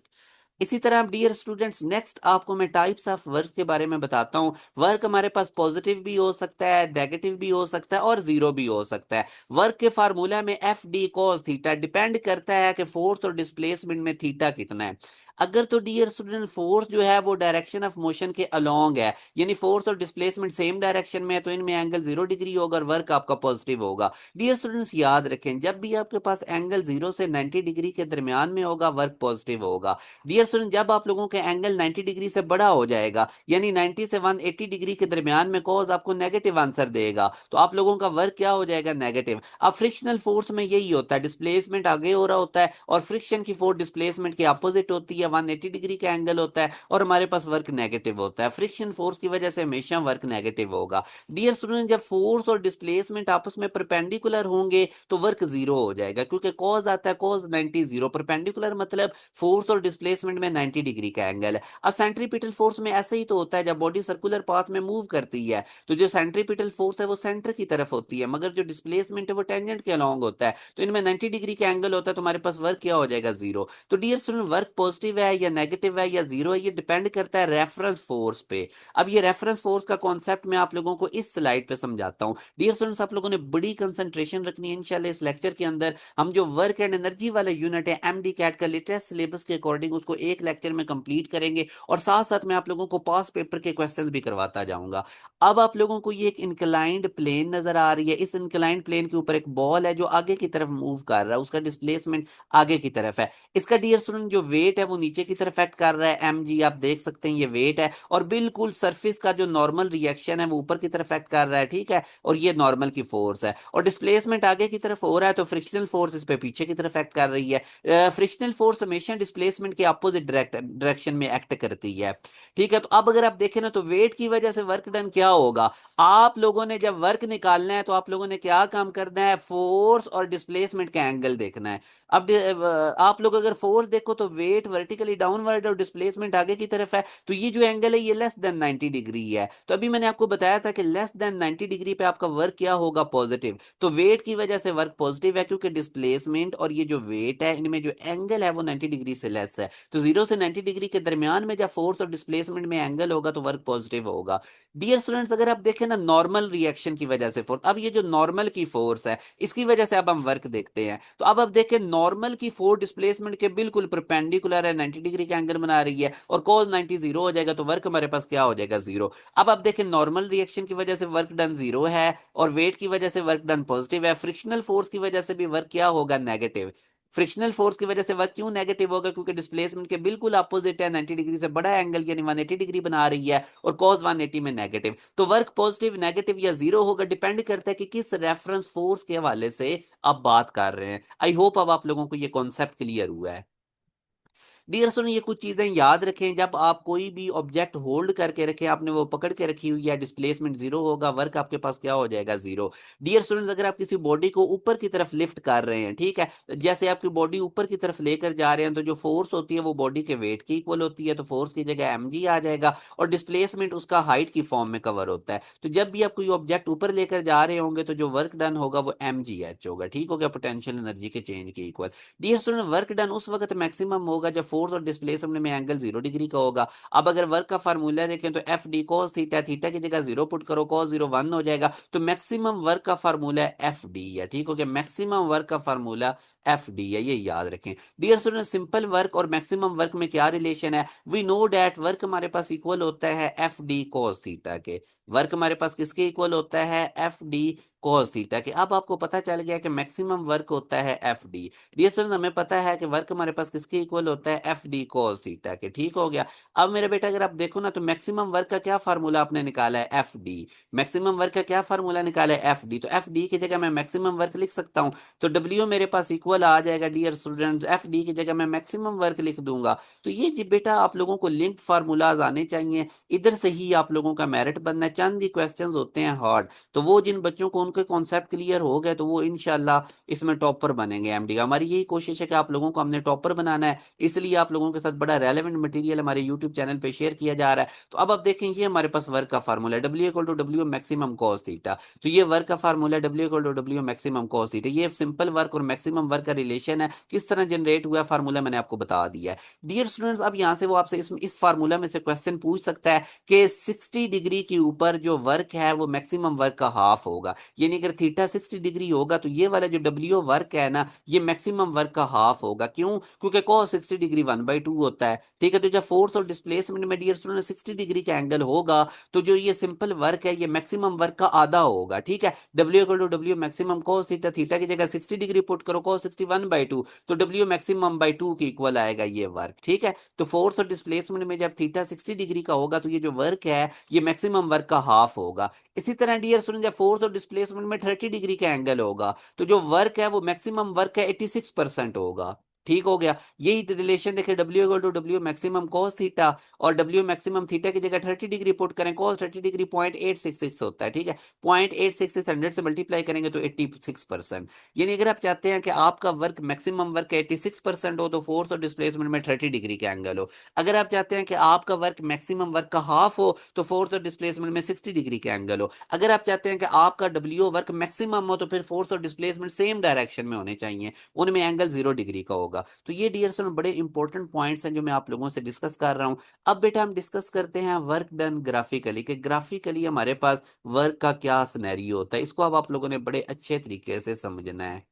इसी तरह डियर स्टूडेंट्स, नेक्स्ट आपको मैं टाइप्स ऑफ वर्क के बारे में बताता हूं। वर्क हमारे पास पॉजिटिव भी हो सकता है, नेगेटिव भी हो सकता है, और जीरो भी हो सकता है। वर्क के फार्मूला में F D cos theta depend करता है कि फोर्स और डिस्प्लेसमेंट में थीटा कितना है। अगर तो डियर स्टूडेंट फोर्स जो है वो डायरेक्शन ऑफ मोशन के अलोंग है, यानी फोर्स और डिस्प्लेसमेंट सेम डायरेक्शन में है, तो इनमें एंगल 0 डिग्री होगा और वर्क आपका पॉजिटिव होगा। डियर स्टूडेंट्स, याद रखें जब भी आपके पास एंगल 0 से 90 डिग्री के दरमियान में होगा वर्क पॉजिटिव होगा। डियर स्टूडेंट जब आप लोगों के एंगल 90 डिग्री से बड़ा हो जाएगा, यानी 90 से 180 डिग्री के दरमियान में कॉज आपको नेगेटिव आंसर देगा, तो आप लोगों का वर्क क्या हो जाएगा, नेगेटिव। अब फ्रिक्शनल फोर्स में यही होता है, डिस्प्लेसमेंट आगे हो रहा होता है और फ्रिक्शन की फोर्स डिस्प्लेसमेंट के अपोजिट होती है, 180 डिग्री का एंगल होता है और हमारे पास वर्क नेगेटिव होता है। फ्रिक्शन फोर्स की वजह से हमेशा वर्क नेगेटिव होगा। डियर स्टूडेंट जब फोर्स और डिस्प्लेसमेंट आपस में परपेंडिकुलर होंगे तो वर्क जीरो हो जाएगा, क्योंकि कॉज आता है कॉज 90 जीरो, परपेंडिकुलर मतलब फोर्स और डिस्प्लेसमेंट में 90 डिग्री का एंगल है। अब सेंट्रीपिटल फोर्स में ऐसे ही तो होता है, जब बॉडी सर्कुलर पाथ में मूव करती है तो जो सेंट्रीपिटल फोर्स है वो सेंटर की तरफ होती है, मगर जो डिस्प्लेसमेंट है वो टेंजेंट के अलॉन्ग होता है, तो इनमें 90 डिग्री का एंगल होता है, तो हमारे पास वर्क क्या हो जाएगा, जीरो। तो डियर स्टूडेंट वर्क पॉजिटिव है या नेगेटिव है या जीरो है, ये डिपेंड करता है रेफरेंस फोर्स पे। अब ये रेफरेंस फोर्स का कॉन्सेप्ट मैं आप लोगों को इस स्लाइड पे समझाता हूं। डियर स्टूडेंट्स आप लोगों ने बड़ी कंसंट्रेशन रखनी है इंशाल्लाह इस लेक्चर के अंदर। हम जो वर्क एंड एनर्जी वाला यूनिट है एमडी कैट का लेटेस्ट सिलेबस के अकॉर्डिंग उसको एक लेक्चर में कंप्लीट करेंगे और साथ साथ मैं आप लोगों को पास पेपर के क्वेश्चंस भी करवाता जाऊंगा। अब आप लोगों को ये एक इंक्लाइंड प्लेन नजर आ रही है, इस इंक्लाइंड प्लेन के ऊपर एक बॉल है जो आगे की तरफ मूव कर रहा है, उसका डिस्प्लेसमेंट आगे की तरफ है। इसका डियर स्टूडेंट जो वेट है वो नीचे की तरफ एक्ट कर रहा है, एम जी आप देख सकते हैं ये वेट है, और बिल्कुल सरफेस का जो नॉर्मल रिएक्शन है वो ऊपर की तरफ एक्ट कर रहा है, ठीक है, और ये नॉर्मल की फोर्स है, और डिस्प्लेसमेंट आगे की तरफ हो रहा है तो फ्रिक्शनल फोर्स इस पे पीछे की तरफ एक्ट कर रही है। फ्रिक्शनल फोर्स हमेशा डिस्प्लेसमेंट के अपोजिट डायरेक्शन में एक्ट करती है, ठीक है। तो अब अगर आप देखें ना तो वेट की वजह से वर्क डन क्या होगा, आप लोगों ने जब वर्क निकालना है तो आप लोगों ने क्या काम करना है, फोर्स और डिस्प्लेसमेंट का एंगल देखना है। अब आप लोग अगर फोर्स देखो तो वेट वर्टिकली डाउनवर्ड और डिस्प्लेसमेंट आगे की तरफ है, तो ये जो एंगल है ये लेस देन 90 डिग्री है। तो अभी मैंने आपको बताया था कि लेस देन 90 डिग्री पे आपका वर्क क्या होगा, पॉजिटिव। तो वेट की वजह से वर्क पॉजिटिव है, क्योंकि डिस्प्लेसमेंट और ये जो वेट है इनमें जो एंगल है वो 90 डिग्री से लेस है, तो 0 से 90 डिग्री के दरमियान में जब फोर्स और डिस्प्लेसमेंट में एंगल होगा तो वर्क पॉजिटिव होगा। डियर स्टूडेंट्स अगर आप देखें ना नॉर्मल रिएक्शन की वजह से फोर्स, अब ये जो नॉर्मल की फोर्स है इसकी वजह से अब हम वर्क देखते हैं। तो अब आप देखें नॉर्मल की फोर्स डिस्प्लेसमेंट के बिल्कुल परपेंडिकुलर है, 90 डिग्री का एंगल बना रही है, और cos 90 जीरो हो जाएगा, तो वर्क हमारे पास क्या हो जाएगा, जीरो। अब आप देखें नॉर्मल रिएक्शन की वजह से वर्क डन जीरो है, और वेट की वजह से वर्क डन पॉजिटिव है, फ्रिक्शनल फोर्स की वजह से भी वर्क क्या होगा, नेगेटिव। फ्रिक्शनल फोर्स की वजह से वर्क क्यों नेगेटिव होगा, क्योंकि डिस्प्लेसमेंट के बिल्कुल अपोजिट है, 90 डिग्री से बड़ा एंगल यानी 180 डिग्री बना रही है, और cos 180 में नेगेटिव। तो वर्क पॉजिटिव, नेगेटिव या जीरो होगा, डिपेंड करता है कि किस रेफरेंस फोर्स के हवाले से आप बात कर रहे हैं। आई होप अब आप लोगों को ये कॉन्सेप्ट क्लियर हुआ है। डियर स्टूडेंट ये कुछ चीजें याद रखें, जब आप कोई भी ऑब्जेक्ट होल्ड करके रखें, आपने वो पकड़ के रखी हुई है, डिस्प्लेसमेंट जीरो होगा, वर्क आपके पास क्या हो जाएगा, जीरो। डियर स्टूडेंट्स अगर आप किसी बॉडी को ऊपर की तरफ लिफ्ट कर रहे हैं, ठीक है, जैसे आपकी बॉडी ऊपर की तरफ लेकर जा रहे हैं, तो जो फोर्स होती है वो बॉडी के वेट की इक्वल होती है, तो फोर्स की जगह एम जी आ जाएगा, और डिस्प्लेसमेंट उसका हाइट की फॉर्म में कवर होता है। तो जब भी आप कोई ऑब्जेक्ट ऊपर लेकर जा रहे होंगे तो जो वर्क डन होगा वो एम जी एच होगा, ठीक हो गया, पोटेंशियल एनर्जी के चेंज के equal. Dear student work done उस वक्त मैक्सिमम होगा जब फोर्स और डिस्प्लेसमेंट में एंगल 0 डिग्री का होगा। अब अगर वर्क का फार्मूला देखें तो F d cos theta, theta की जगह 0 पुट करो, कोस 0 1 हो जाएगा, तो मैक्सिमम वर्क का फार्मूला एफ डी है, ठीक हो गया, मैक्सिमम वर्क का फार्मूला एफ डी है, ये याद रखें। डियर स्टूडेंट सिंपल वर्क और मैक्सिमम वर्क में क्या रिलेशन है, वी नो डैट वर्क हमारे पास इक्वल होता है एफ डी कोस थीटा के। वर्क हमारे पास किसके इक्वल होता है, एफ डी कोस थीटा के। अब आपको पता चल गया कि मैक्सिमम वर्क होता है एफ डी। डियर स्टूडेंट हमें पता है कि वर्क हमारे पास किसके इक्वल होता है, एफ डी कोस थीटा के, ठीक हो गया। अब मेरे बेटा अगर आप देखो ना तो मैक्सिमम वर्क का क्या फार्मूला आपने निकाला है, एफ डी। मैक्सिमम वर्क का क्या फार्मूला निकाला है, एफ डी, तो एफ डी की जगह मैं मैक्सिमम वर्क लिख सकता हूं, तो डब्ल्यू मेरे पास इक्वल आ जाएगा डियर स्टूडेंट, एफ डी की जगह मैं मैक्सिमम वर्क लिख दूंगा। तो ये जी बेटा आप लोगों को लिंक फार्मूलाज आने चाहिए, इधर से ही आप लोगों का मेरिट बनना है। चंद ही क्वेश्चंस होते हैं हार्ड, तो वो जिन बच्चों को उनके कॉन्सेप्ट क्लियर हो गए तो वो इंशाल्लाह इसमें टॉपर बनेंगे एमडी का। हमारी यही कोशिश है कि आप लोगों को हमने टॉपर बनाना है, इसलिए आप लोगों के साथ बड़ा रेलेवेंट मटेरियल हमारे यूट्यूब चैनल पे शेयर किया जा रहा है। तो अब आप देखें ये हमारे पास वर्क का फार्मूला है, W equal to W maximum cos theta. तो ये वर्क का फार्मूला है, W equal to W maximum cos theta. ये सिंपल वर्क और मैक्सिमम वर्क का रिलेशन है, किस तरह जनरेट हुआ फार्मूला मैंने आपको बता दिया है। डियर स्टूडेंट्स अब यहाँ से वो आपसे इस फार्मूला में से क्वेश्चन पूछ सकता है कि 60 डिग्री के ऊपर जो वर्क है वो मैक्सिमम वर्क का हाफ होगा, यानी अगर थीटा 60 डिग्री होगा तो ये वाला जो डब्ल्यू वर्क है ना, ये मैक्सिमम वर्क का हाफ होगा। क्यों? क्योंकि cos 60 डिग्री 1/2 होता है। ठीक है, तो जब फोर्स और डिस्प्लेसमेंट में डियर स्टूडेंट 60 डिग्री का एंगल होगा तो जो ये सिंपल वर्क है ये मैक्सिमम वर्क का आधा होगा। ठीक है, W equal to W maximum cos theta, theta की जगह 60 डिग्री पुट करो, cos 60 1/2, तो डब्ल्यू मैक्सिमम बाई 2 के इक्वल आएगा ये वर्क। ठीक है, तो फोर्स और डिस्प्लेसमेंट में जब थीटा 60 डिग्री का होगा तो ये जो वर्क है ये मैक्सिमम वर्क का हाफ होगा। इसी तरह डियर स्टूडेंट जब फोर्स और डिस्प्लेसमेंट में 30 डिग्री का एंगल होगा तो जो वर्क है वो मैक्सिमम वर्क है 86% होगा। ठीक हो गया, यही रिलेशन देखें, W equal to W maximum cos theta और डब्ल्यू मैक्सिमम थीटा की जगह 30 डिग्री पुट करें, cos 30 डिग्री 0.866 होता है। ठीक है, 0.866 100 से मल्टीप्लाई करेंगे तो 86%। यानी अगर आप चाहते हैं कि आपका वर्क मैक्सिमम वर्क 86% हो तो फोर्स और डिस्प्लेसमेंट में 30 डिग्री का एंगल हो। अगर आप चाहते हैं कि आपका वर्क मैक्सिमम वर्क का हाफ हो तो फोर्स और डिस्प्लेसमेंट में 60 डिग्री का एंगल हो। अगर आप चाहते हैं कि आपका डब्ल्यू वर्क मैक्सिमम हो तो फिर फोर्स और डिस्प्लेसमेंट सेम डायरेक्शन में होने चाहिए, उनमें एंगल 0 डिग्री का होगा। तो ये डियर स्टूडेंट बड़े इंपॉर्टेंट पॉइंट्स हैं जो मैं आप लोगों से डिस्कस कर रहा हूं। अब बेटा हम डिस्कस करते हैं वर्क डन ग्राफिकली, कि ग्राफिकली हमारे पास वर्क का क्या सिनेरियो होता है। इसको अब आप लोगों ने बड़े अच्छे तरीके से समझना है।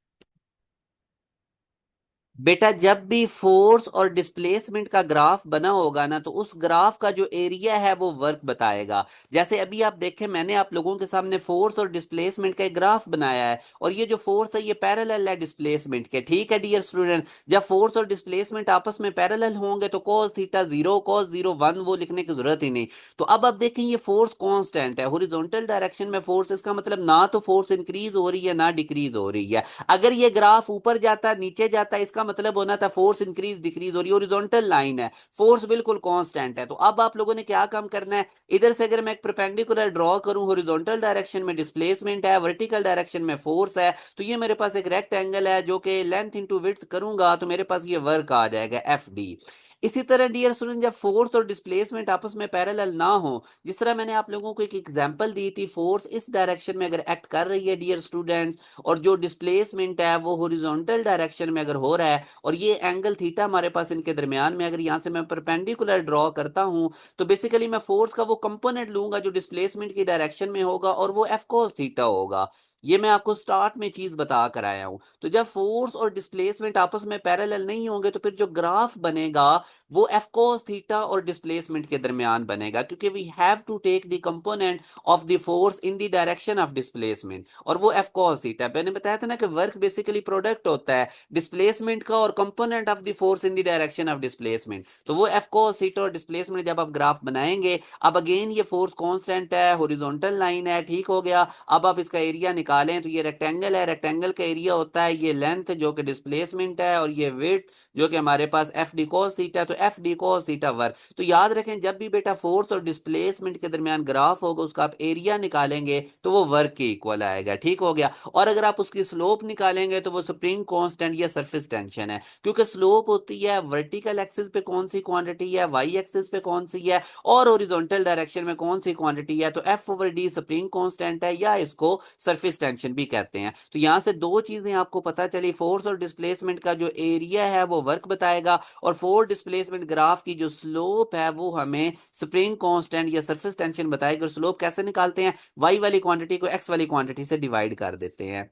बेटा जब भी फोर्स और डिस्प्लेसमेंट का ग्राफ बना होगा ना तो उस ग्राफ का जो एरिया है वो वर्क बताएगा। जैसे अभी आप देखें, मैंने आप लोगों के सामने फोर्स और डिस्प्लेसमेंट का एक ग्राफ बनाया है और ये जो फोर्स है ये पैरेलल है डिस्प्लेसमेंट के। ठीक है डियर स्टूडेंट, जब फोर्स और डिस्प्लेसमेंट आपस में पैरेलल होंगे तो cos थीटा 0 cos 0 1 वो लिखने की जरूरत ही नहीं। तो अब आप देखें ये फोर्स कांस्टेंट है हॉरिजॉन्टल डायरेक्शन में फोर्स, इसका मतलब ना तो फोर्स इंक्रीज हो रही है ना डिक्रीज हो रही है। अगर ये ग्राफ ऊपर जाता नीचे जाता इसका मतलब होना था फोर्स इंक्रीज डिक्रीज हो रही है, हॉरिजॉन्टल लाइन है, फोर्स बिल्कुल कांस्टेंट है। तो अब आप लोगों ने क्या काम करना है, इधर से अगर मैं एक परपेंडिकुलर ड्रॉ करूं, हॉरिजॉन्टल डायरेक्शन में डिस्प्लेसमेंट है, वर्टिकल डायरेक्शन में फोर्स है, तो ये मेरे पास एक रेक्टेंगल है जो कि लेंथ इंटू विड्थ करूंगा तो मेरे पास ये वर्क आ जाएगा एफ डी। इसी तरह डियर स्टूडेंट जब फोर्स और डिस्प्लेसमेंट आपस में पैरेलल ना हो, जिस तरह मैंने आप लोगों को एक एग्जांपल दी थी, फोर्स इस डायरेक्शन में अगर एक्ट कर रही है डियर स्टूडेंट्स और जो डिस्प्लेसमेंट है वो हॉरिजॉन्टल डायरेक्शन में अगर हो रहा है और ये एंगल थीटा हमारे पास इनके दरमियान में, अगर यहां से मैं परपेंडिकुलर ड्रॉ करता हूं तो बेसिकली मैं फोर्स का वो कंपोनेंट लूंगा जो डिस्प्लेसमेंट की डायरेक्शन में होगा और वो एफ कोस थीटा होगा। ये मैं आपको स्टार्ट में चीज बता कर आया हूं। तो जब फोर्स और डिस्प्लेसमेंट आपस में पैरेलल नहीं होंगे तो फिर जो ग्राफ बनेगा वो एफ कोस थीटा और डिस्प्लेसमेंट के दरमियान बनेगा, क्योंकि we have to take the component of the force in the direction of displacement और वो एफ कॉस थीटा। मैंने बताया था ना कि वर्क बेसिकली प्रोडक्ट होता है डिस्प्लेसमेंट का और component of the force in the direction of displacement, तो वो एफ कॉस थीटा और डिस्प्लेसमेंट जब आप ग्राफ बनाएंगे, अब अगेन ये फोर्स कांस्टेंट है, हॉरिजॉन्टल लाइन है, ठीक हो गया। अब आप इसका एरिया निकालें तो ये रेक्टेंगल है, रेक्टेंगल का एरिया होता है ये लेंथ जो कि डिस्प्लेसमेंट है और ये विड्थ जो कि हमारे पास एफ डी कॉस थीटा, तो F D cos theta work. तो याद रखें जब भी बेटा फोर्स और डिस्प्लेसमेंट के दरमियान ग्राफ होगा उसका आप एरिया निकालेंगे तो वो वर्क के इक्वल आएगा। ठीक हो गया, और अगर आप उसकी स्लोप निकालेंगे तो वो स्प्रिंग कांस्टेंट या सरफेस टेंशन है, क्योंकि स्लोप होती है वर्टिकल एक्सिस पे कौन सी क्वांटिटी है, वाई एक्सिस पे कौन सी है और हॉरिजॉन्टल डायरेक्शन में कौन सी क्वांटिटी है। तो F over D spring constant है या इसको सरफेस टेंशन भी कहते हैं। तो यहां से दो चीजें आपको पता चली, फोर्स और डिस्प्लेसमेंट का जो एरिया है वो वर्क बताएगा और फोर्स डिस्प्लेसमेंट ग्राफ की जो स्लोप है वो हमें स्प्रिंग कांस्टेंट या सरफेस टेंशन बताएगी। और स्लोप कैसे निकालते हैं, वाई वाली क्वांटिटी को एक्स वाली क्वांटिटी से डिवाइड कर देते हैं।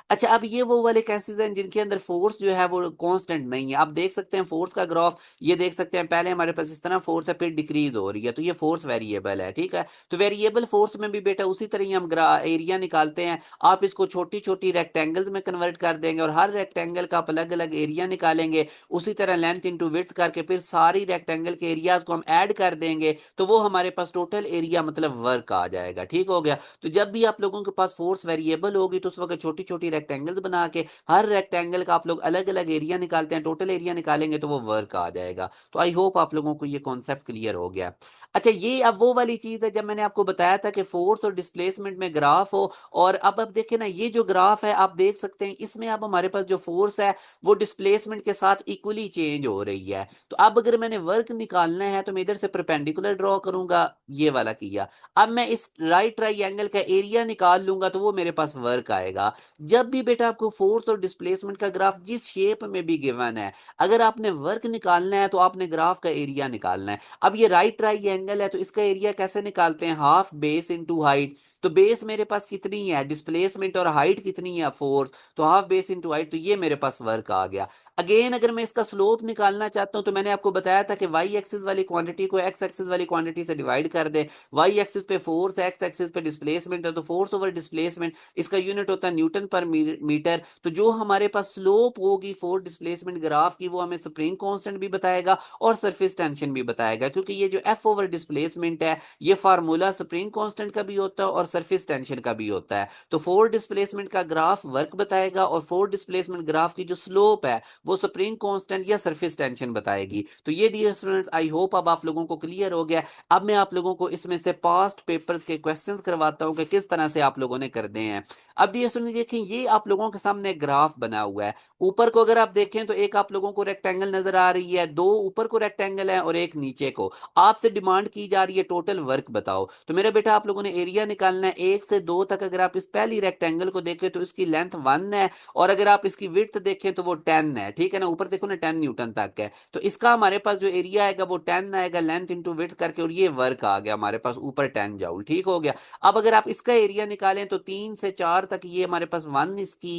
अच्छा, अब ये वो वाले केसेस हैं जिनके अंदर फोर्स जो है वो कांस्टेंट नहीं है। आप देख सकते हैं फोर्स का ग्राफ, ये देख सकते हैं पहले हमारे पास इस तरह फोर्स है फिर डिक्रीज हो रही है, तो ये फोर्स वेरिएबल है। ठीक है, तो वेरिएबल फोर्स में भी बेटा उसी तरह ही हम एरिया निकालते हैं। आप इसको छोटी छोटी रेक्टेंगल्स में कन्वर्ट कर देंगे और हर रेक्टेंगल का आप अलग अलग एरिया निकालेंगे, उसी तरह लेंथ इंटू विड्थ करके फिर सारी रेक्टेंगल के एरियाज को हम ऐड कर देंगे तो वो हमारे पास टोटल एरिया मतलब वर्क आ जाएगा। ठीक हो गया, तो जब भी आप लोगों के पास फोर्स वेरिएबल होगी तो उस वक्त छोटी छोटी रेक्टेंगल्स बना के हर रेक्टेंगल का आप लोग अलग अलग एरिया निकालते हैं, टोटल एरिया निकालेंगे तो वो वर्क आ जाएगा। तो आई होप आप लोगों को ये कॉन्सेप्ट क्लियर हो गया। अच्छा, ये अब वो वाली चीज है जब मैंने आपको बताया था कि फोर्स और डिस्प्लेसमेंट में ग्राफ हो, और अब देखें ना ये जो ग्राफ है आप देख सकते हैं इसमें अब हमारे पास जो फोर्स है वो डिस्प्लेसमेंट के साथ इक्वली चेंज हो रही है। तो अब अगर मैंने वर्क निकालना है तो मैं इधर से परपेंडिकुलर ड्रॉ करूंगा, ये वाला किया। अब मैं इस राइट ट्राइंगल का एरिया निकाल लूंगा तो वो मेरे पास वर्क आएगा। जब जब भी बेटा आपको फोर्स और डिस्प्लेसमेंट का ग्राफ जिस शेप में भी गिवन है, अगर आपने वर्क निकालना है तो आपने ग्राफ का एरिया निकालना है। अब ये राइट ट्राइंगल है तो इसका एरिया कैसे निकालते हैं, हाफ बेस इनटू हाइट। तो बेस मेरे पास कितनी है, डिस्प्लेसमेंट, और हाइट कितनी है, फोर्स, तो हाफ बेस इनटू हाइट, तो ये मेरे पास वर्क आ गया। अगेन अगर मैं इसका स्लोप निकालना चाहता हूं तो मैंने आपको बताया था कि वाई एक्सिस वाली क्वांटिटी को एक्स एक्सिस वाली क्वांटिटी से डिवाइड कर दे। वाई एक्सिस पे फोर्स, एक्स एक्सिस पे डिस्प्लेसमेंट है, तो फोर्स ओवर डिस्प्लेसमेंट इसका यूनिट होता है न्यूटन पर मीटर। तो जो हमारे पास स्लोप होगी फोर्स डिस्प्लेसमेंट ग्राफ की, वो हमें स्प्रिंग कांस्टेंट भी बताएगा और सरफेस टेंशन भी बताएगा, क्योंकि ये जो एफ ओवर डिस्प्लेसमेंट है ये फार्मूला स्प्रिंग कांस्टेंट का भी होता है और सरफेस टेंशन का भी होता है। तो फोर्स डिस्प्लेसमेंट का ग्राफ वर्क बताएगा और फोर्स डिस्प्लेसमेंट ग्राफ की जो स्लोप है वो स्प्रिंग कांस्टेंट या सरफेस टेंशन बताएगी। तो ये डियर स्टूडेंट आई होप अब आप लोगों को क्लियर हो गया। अब मैं आप लोगों को इसमें से पास्ट पेपर्स के क्वेश्चंस करवाता हूं कि किस तरह से आप लोगों ने कर दे हैं। अब डियर स्टूडेंट देखें, ये आप लोगों के सामने ग्राफ बना हुआ है। ऊपर को अगर आप देखें तो एक आप लोगों को रेक्टेंगल नजर आ रही है, दो ऊपर को रेक्टेंगल है और एक नीचे को। आपसे डिमांड की जा रही है टोटल वर्क बताओ। तो मेरा बेटा आप लोगों ने एरिया निकालना है 1 से 2 तक। अगर आप इस पहली रेक्टेंगल को देखें तो इसकी लेंथ 1 है, और अगर आप इसकी विड्थ देखें तो वो 10 है, ठीक है ना, ऊपर देखो ना 10 न्यूटन तक है। तो इसका हमारे पास जो एरिया आएगा वो 10 आएगा, लेंथ इंटू विड्थ करके, और ये वर्क आ गया हमारे पास ऊपर 10 जूल, ठीक हो गया। अब अगर आप इसका एरिया निकालें तो 3 से 4 तक ये हमारे पास 1 इसकी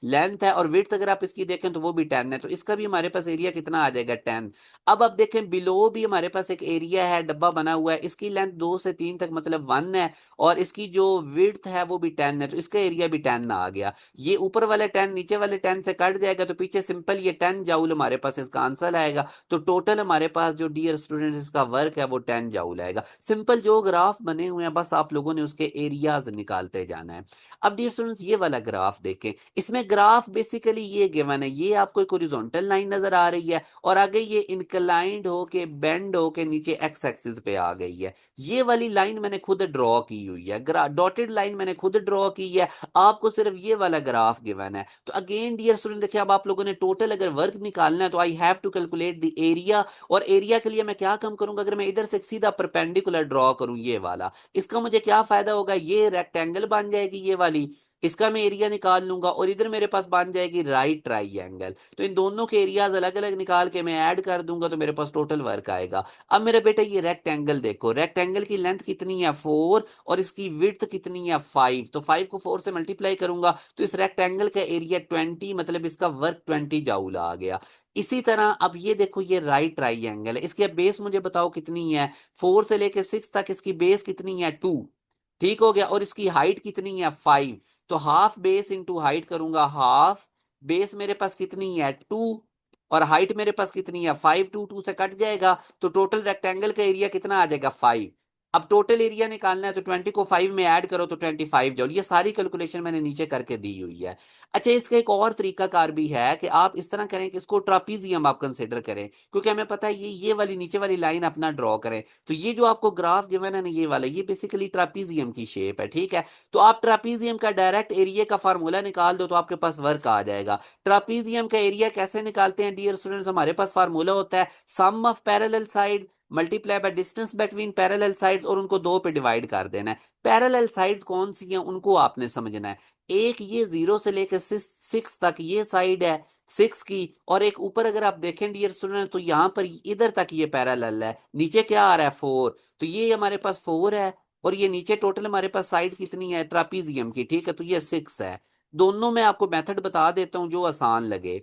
लेंथ है, और विड्थ अगर आप इसकी देखें तो वो भी 10 है, तो इसका भी हमारे पास एरिया कितना आ जाएगा, 10। अब आप देखें बिलो भी हमारे पास एक एरिया है, डब्बा बना हुआ है, इसकी लेंथ 2 से 3 तक मतलब 1 है, और इसकी जो विड्थ है वो भी 10 है, तो इसका एरिया भी 10 आ गया। ये ऊपर वाले 10 नीचे वाले 10 से कट जाएगा, तो पीछे सिंपल ये 10 जूल हमारे पास इसका आंसर आएगा। तो टोटल हमारे पास जो डियर स्टूडेंट्स इसका वर्क है वो 10 जूल आएगा। सिंपल जो ग्राफ बने हुए हैं बस आप लोगों ने उसके एरियाज निकालते जाना है। अब डियर स्टूडेंट्स ये वाला ग्राफ देखें, इसमें ग्राफ बेसिकली ये गिवन है, ये आपको एक हॉरिजॉन्टल लाइन नजर आ रही है, और आगे ये इंक्लाइंड होके बेंड होके नीचे एक्स एक्सिस पे आ गई है। ये वाली लाइन मैंने खुद ड्रॉ की हुई है, डॉटेड लाइन मैंने खुद ड्रॉ की है, आपको सिर्फ ये वाला ग्राफ गिवन है। तो अगेन डियर स्टूडेंट देखिए, अब आप लोगों ने टोटल अगर वर्क निकालना है तो I have to calculate the area, और एरिया के लिए मैं क्या काम करूंगा, अगर मैं इधर से सीधा परपेंडिकुलर ड्रॉ करूं ये वाला, इसका मुझे क्या फायदा होगा, ये रेक्टेंगल बन जाएगी ये वाली, इसका मैं एरिया निकाल लूंगा, और इधर मेरे पास बन जाएगी राइट ट्राइंगल। तो इन दोनों के एरियाज अलग अलग निकाल के मैं ऐड कर दूंगा तो मेरे पास टोटल वर्क आएगा। अब मेरे बेटा ये रेक्टेंगल देखो, रेक्टेंगल की लेंथ कितनी है 4, और इसकी विड्थ कितनी है 5, तो 5 को 4 से मल्टीप्लाई करूंगा तो इस रेक्टेंगल का एरिया 20, मतलब इसका वर्क 20 जूल आ गया। इसी तरह अब ये देखो, ये राइट ट्राइंगल है, इसकी बेस मुझे बताओ कितनी है, 4 से लेके 6 तक इसकी बेस कितनी है 2, ठीक हो गया, और इसकी हाइट कितनी है 5। तो हाफ बेस इंटू हाइट करूंगा, हाफ बेस मेरे पास कितनी है 2, और हाइट मेरे पास कितनी है 5, 2 से कट जाएगा, तो टोटल रेक्टेंगल का एरिया कितना आ जाएगा 5। अब टोटल एरिया निकालना है तो 20 को 5 में ऐड करो तो 25 जूल। ये सारी कैलकुलेशन मैंने नीचे करके दी हुई है। अच्छा, इसका एक और तरीका कार भी है कि आप इस तरह करें कि इसको ट्रापीजियम आप कंसिडर करें, क्योंकि हमें पता है ये वाली नीचे वाली लाइन अपना ड्रॉ करें, तो ये जो आपको ग्राफ गिवन है ना ये वाला, ये बेसिकली ट्रापीजियम की शेप है, ठीक है। तो आप ट्रापीजियम का डायरेक्ट एरिया का फार्मूला निकाल दो तो आपके पास वर्क आ जाएगा। ट्रापीजियम का एरिया कैसे निकालते हैं डियर स्टूडेंट्स, हमारे पास फार्मूला होता है sum of parallel side multiply by distance between parallel sides, और उनको दो पे डिवाइड कर देना है। पैरेलल साइड्स कौन सी हैं उनको आपने समझना है। एक ये 0 से लेकर 6 तक ये साइड है 6 की, और एक ऊपर अगर आप देखें डियर स्टूडेंट तो यहाँ पर इधर तक ये पैरेलल है, नीचे क्या आ रहा है 4, तो ये हमारे पास 4 है, और ये नीचे टोटल हमारे पास साइड कितनी है ट्रापीजियम की, ठीक है, तो ये 6 है। दोनों में आपको मेथड बता देता हूं जो आसान लगे।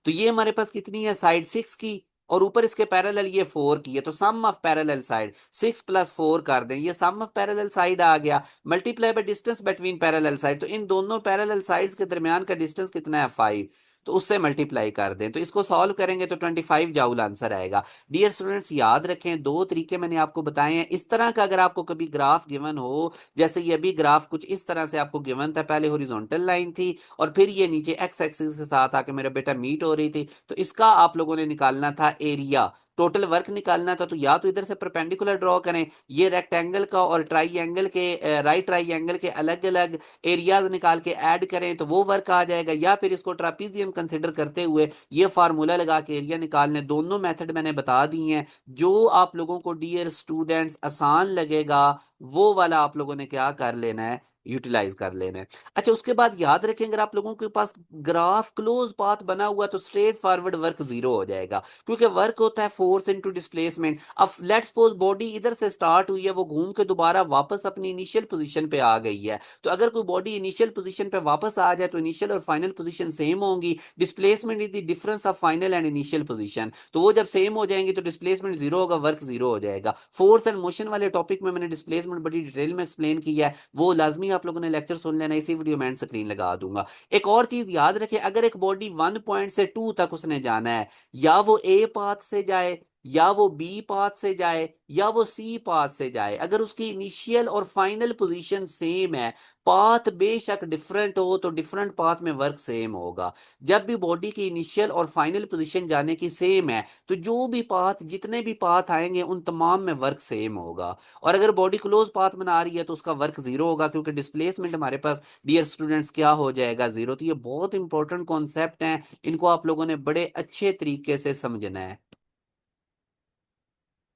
तो ये हमारे पास कितनी है साइड 6 की, और ऊपर इसके पैरेलल ये 4 की है, तो सम ऑफ पैरेलल साइड 6 + 4 कर दें, ये सम ऑफ पैरेलल साइड आ गया, multiply by distance between parallel side, तो इन दोनों पैरेलल साइड्स के दरमियान का डिस्टेंस कितना है 5, तो उससे मल्टीप्लाई कर दें, तो इसको सॉल्व करेंगे तो 25 जूल आंसर आएगा। डियर स्टूडेंट्स याद रखें, दो तरीके मैंने आपको बताए हैं। इस तरह का अगर आपको कभी ग्राफ गिवन हो, जैसे ये भी ग्राफ कुछ इस तरह से आपको गिवन था, पहले हॉरिजॉन्टल लाइन थी और फिर ये नीचे एक्स एक्सिस के साथ आके मेरा बेटा मीट हो रही थी, तो इसका आप लोगों ने निकालना था एरिया, टोटल वर्क निकालना था, तो या तो इधर से परपेंडिकुलर ड्रॉ करें, ये रेक्टेंगल का और ट्राइंगल के राइट ट्राइंगल के अलग अलग एरियाज निकाल के ऐड करें तो वो वर्क आ जाएगा, या फिर इसको ट्रापीजियम कंसिडर करते हुए ये फार्मूला लगा के एरिया निकालने। दोनों मेथड मैंने बता दी हैं, जो आप लोगों को डियर स्टूडेंट्स आसान लगेगा वो वाला आप लोगों ने क्या कर लेना है, यूटिलाइज कर लेना है। अच्छा, उसके बाद याद रखें, अगर आप लोगों के पास ग्राफ क्लोज पाथ बना हुआ तो स्ट्रेट फॉरवर्ड वर्क जीरो हो जाएगा, क्योंकि वर्क होता है फोर्स इनटू डिस्प्लेसमेंट। अब लेट्स सपोज बॉडी इधर से स्टार्ट हुई है, वो घूम के दोबारा वापस अपनी इनिशियल पोजीशन पे आ गई है, तो अगर कोई बॉडी इनिशियल पोजीशन पे वापस आ जाए तो इनिशियल और फाइनल पोजीशन सेम होंगी। Displacement is the difference of final and initial position, तो वो जब सेम हो जाएंगे तो डिस्प्लेसमेंट जीरो होगा, वर्क जीरो हो जाएगा। फोर्स एंड मोशन वाले टॉपिक में मैंने डिस्प्लेसमेंट बड़ी डिटेल में एक्सप्लेन किया है, वो लाजमी आप लोगों ने लेक्चर सुन लेना, इसी वीडियो में एंड स्क्रीन लगा दूंगा। एक और चीज याद रखें, अगर एक बॉडी 1 पॉइंट से 2 तक उसने जाना है, या वो ए पाथ से जाए, या वो बी पाथ से जाए, या वो सी पाथ से जाए, अगर उसकी इनिशियल और फाइनल पोजीशन सेम है, पाथ बेशक डिफरेंट हो तो डिफरेंट पाथ में वर्क सेम होगा। जब भी बॉडी की इनिशियल और फाइनल पोजीशन जाने की सेम है, तो जो भी पाथ, जितने भी पाथ आएंगे उन तमाम में वर्क सेम होगा। और अगर बॉडी क्लोज पाथ बना रही है तो उसका वर्क जीरो होगा, क्योंकि डिस्प्लेसमेंट हमारे पास डियर स्टूडेंट्स क्या हो जाएगा, जीरो। तो ये बहुत इंपॉर्टेंट कॉन्सेप्ट हैं, इनको आप लोगों ने बड़े अच्छे तरीके से समझना है।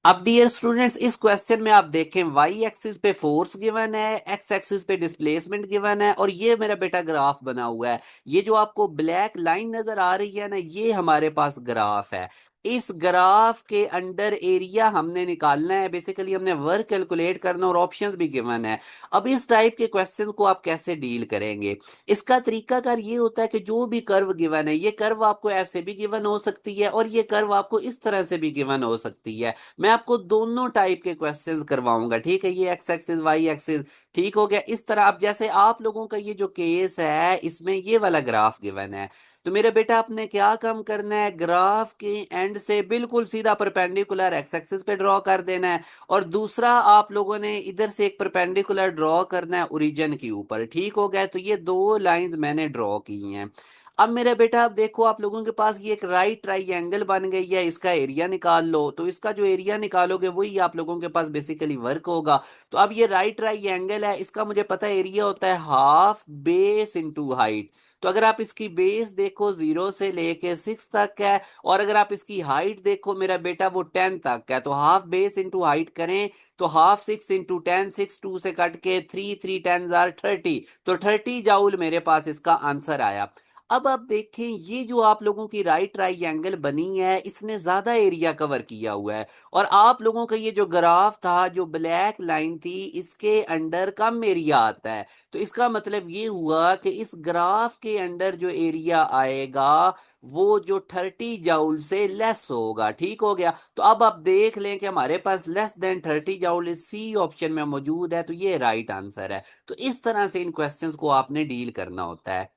अब डियर स्टूडेंट्स, इस क्वेश्चन में आप देखें, वाई एक्सिस पे फोर्स गिवन है, एक्स एक्सिस पे डिस्प्लेसमेंट गिवन है, और ये मेरा बेटा ग्राफ बना हुआ है। ये जो आपको ब्लैक लाइन नजर आ रही है ना, ये हमारे पास ग्राफ है। इस ग्राफ के अंडर एरिया हमने निकालना है, बेसिकली हमने वर्क कैलकुलेट करना, और ऑप्शंस भी गिवन है। अब इस टाइप के क्वेश्चन को आप कैसे डील करेंगे? इसका तरीकाकार ये होता है कि जो भी कर्व गिवन है, ये कर्व आपको ऐसे भी गिवन हो सकती है, और ये कर्व आपको इस तरह से भी गिवन हो सकती है। मैं आपको दोनों टाइप के क्वेश्चंस करवाऊंगा, ठीक है? ये एक्स एक्सिस वाई एक्सिस, ठीक हो गया। इस तरह अब जैसे आप लोगों का ये जो केस है, इसमें ये वाला ग्राफ गिवन है, तो मेरे बेटा आपने क्या काम करना है, ग्राफ के एंड से बिल्कुल सीधा परपेंडिकुलर एक्स एक्सिस पे ड्रॉ कर देना है, और दूसरा आप लोगों ने इधर से एक परपेंडिकुलर ड्रॉ करना है ओरिजिन के ऊपर, ठीक हो गया? तो ये दो लाइंस मैंने ड्रॉ की हैं। अब मेरा बेटा, अब देखो, आप लोगों के पास ये एक राइट ट्राइंगल बन गई है, इसका एरिया निकाल लो। तो इसका जो एरिया निकालोगे वही आप लोगों के पास बेसिकली वर्क होगा। तो अब ये राइट ट्राइंगल है, इसका मुझे पता है एरिया होता है हाफ बेस इंटू हाइट। तो अगर आप इसकी बेस देखो 0 से लेके 6 तक है, और अगर आप इसकी हाइट देखो मेरा बेटा वो 10 तक है, तो हाफ बेस इंटू हाइट करें तो हाफ 6 इंटू 10, 6 2 से कट के 3 3 10 30, तो 30 जूल मेरे पास इसका आंसर आया। अब आप देखें, ये जो आप लोगों की राइट ट्राइंगल बनी है, इसने ज्यादा एरिया कवर किया हुआ है, और आप लोगों का ये जो ग्राफ था, जो ब्लैक लाइन थी, इसके अंडर कम एरिया आता है। तो इसका मतलब ये हुआ कि इस ग्राफ के अंडर जो एरिया आएगा वो जो 30 जूल से लेस होगा, ठीक हो गया? तो अब आप देख लें कि हमारे पास less than 30 joule C option में मौजूद है, तो ये राइट आंसर है। तो इस तरह से इन क्वेश्चंस को आपने डील करना होता है।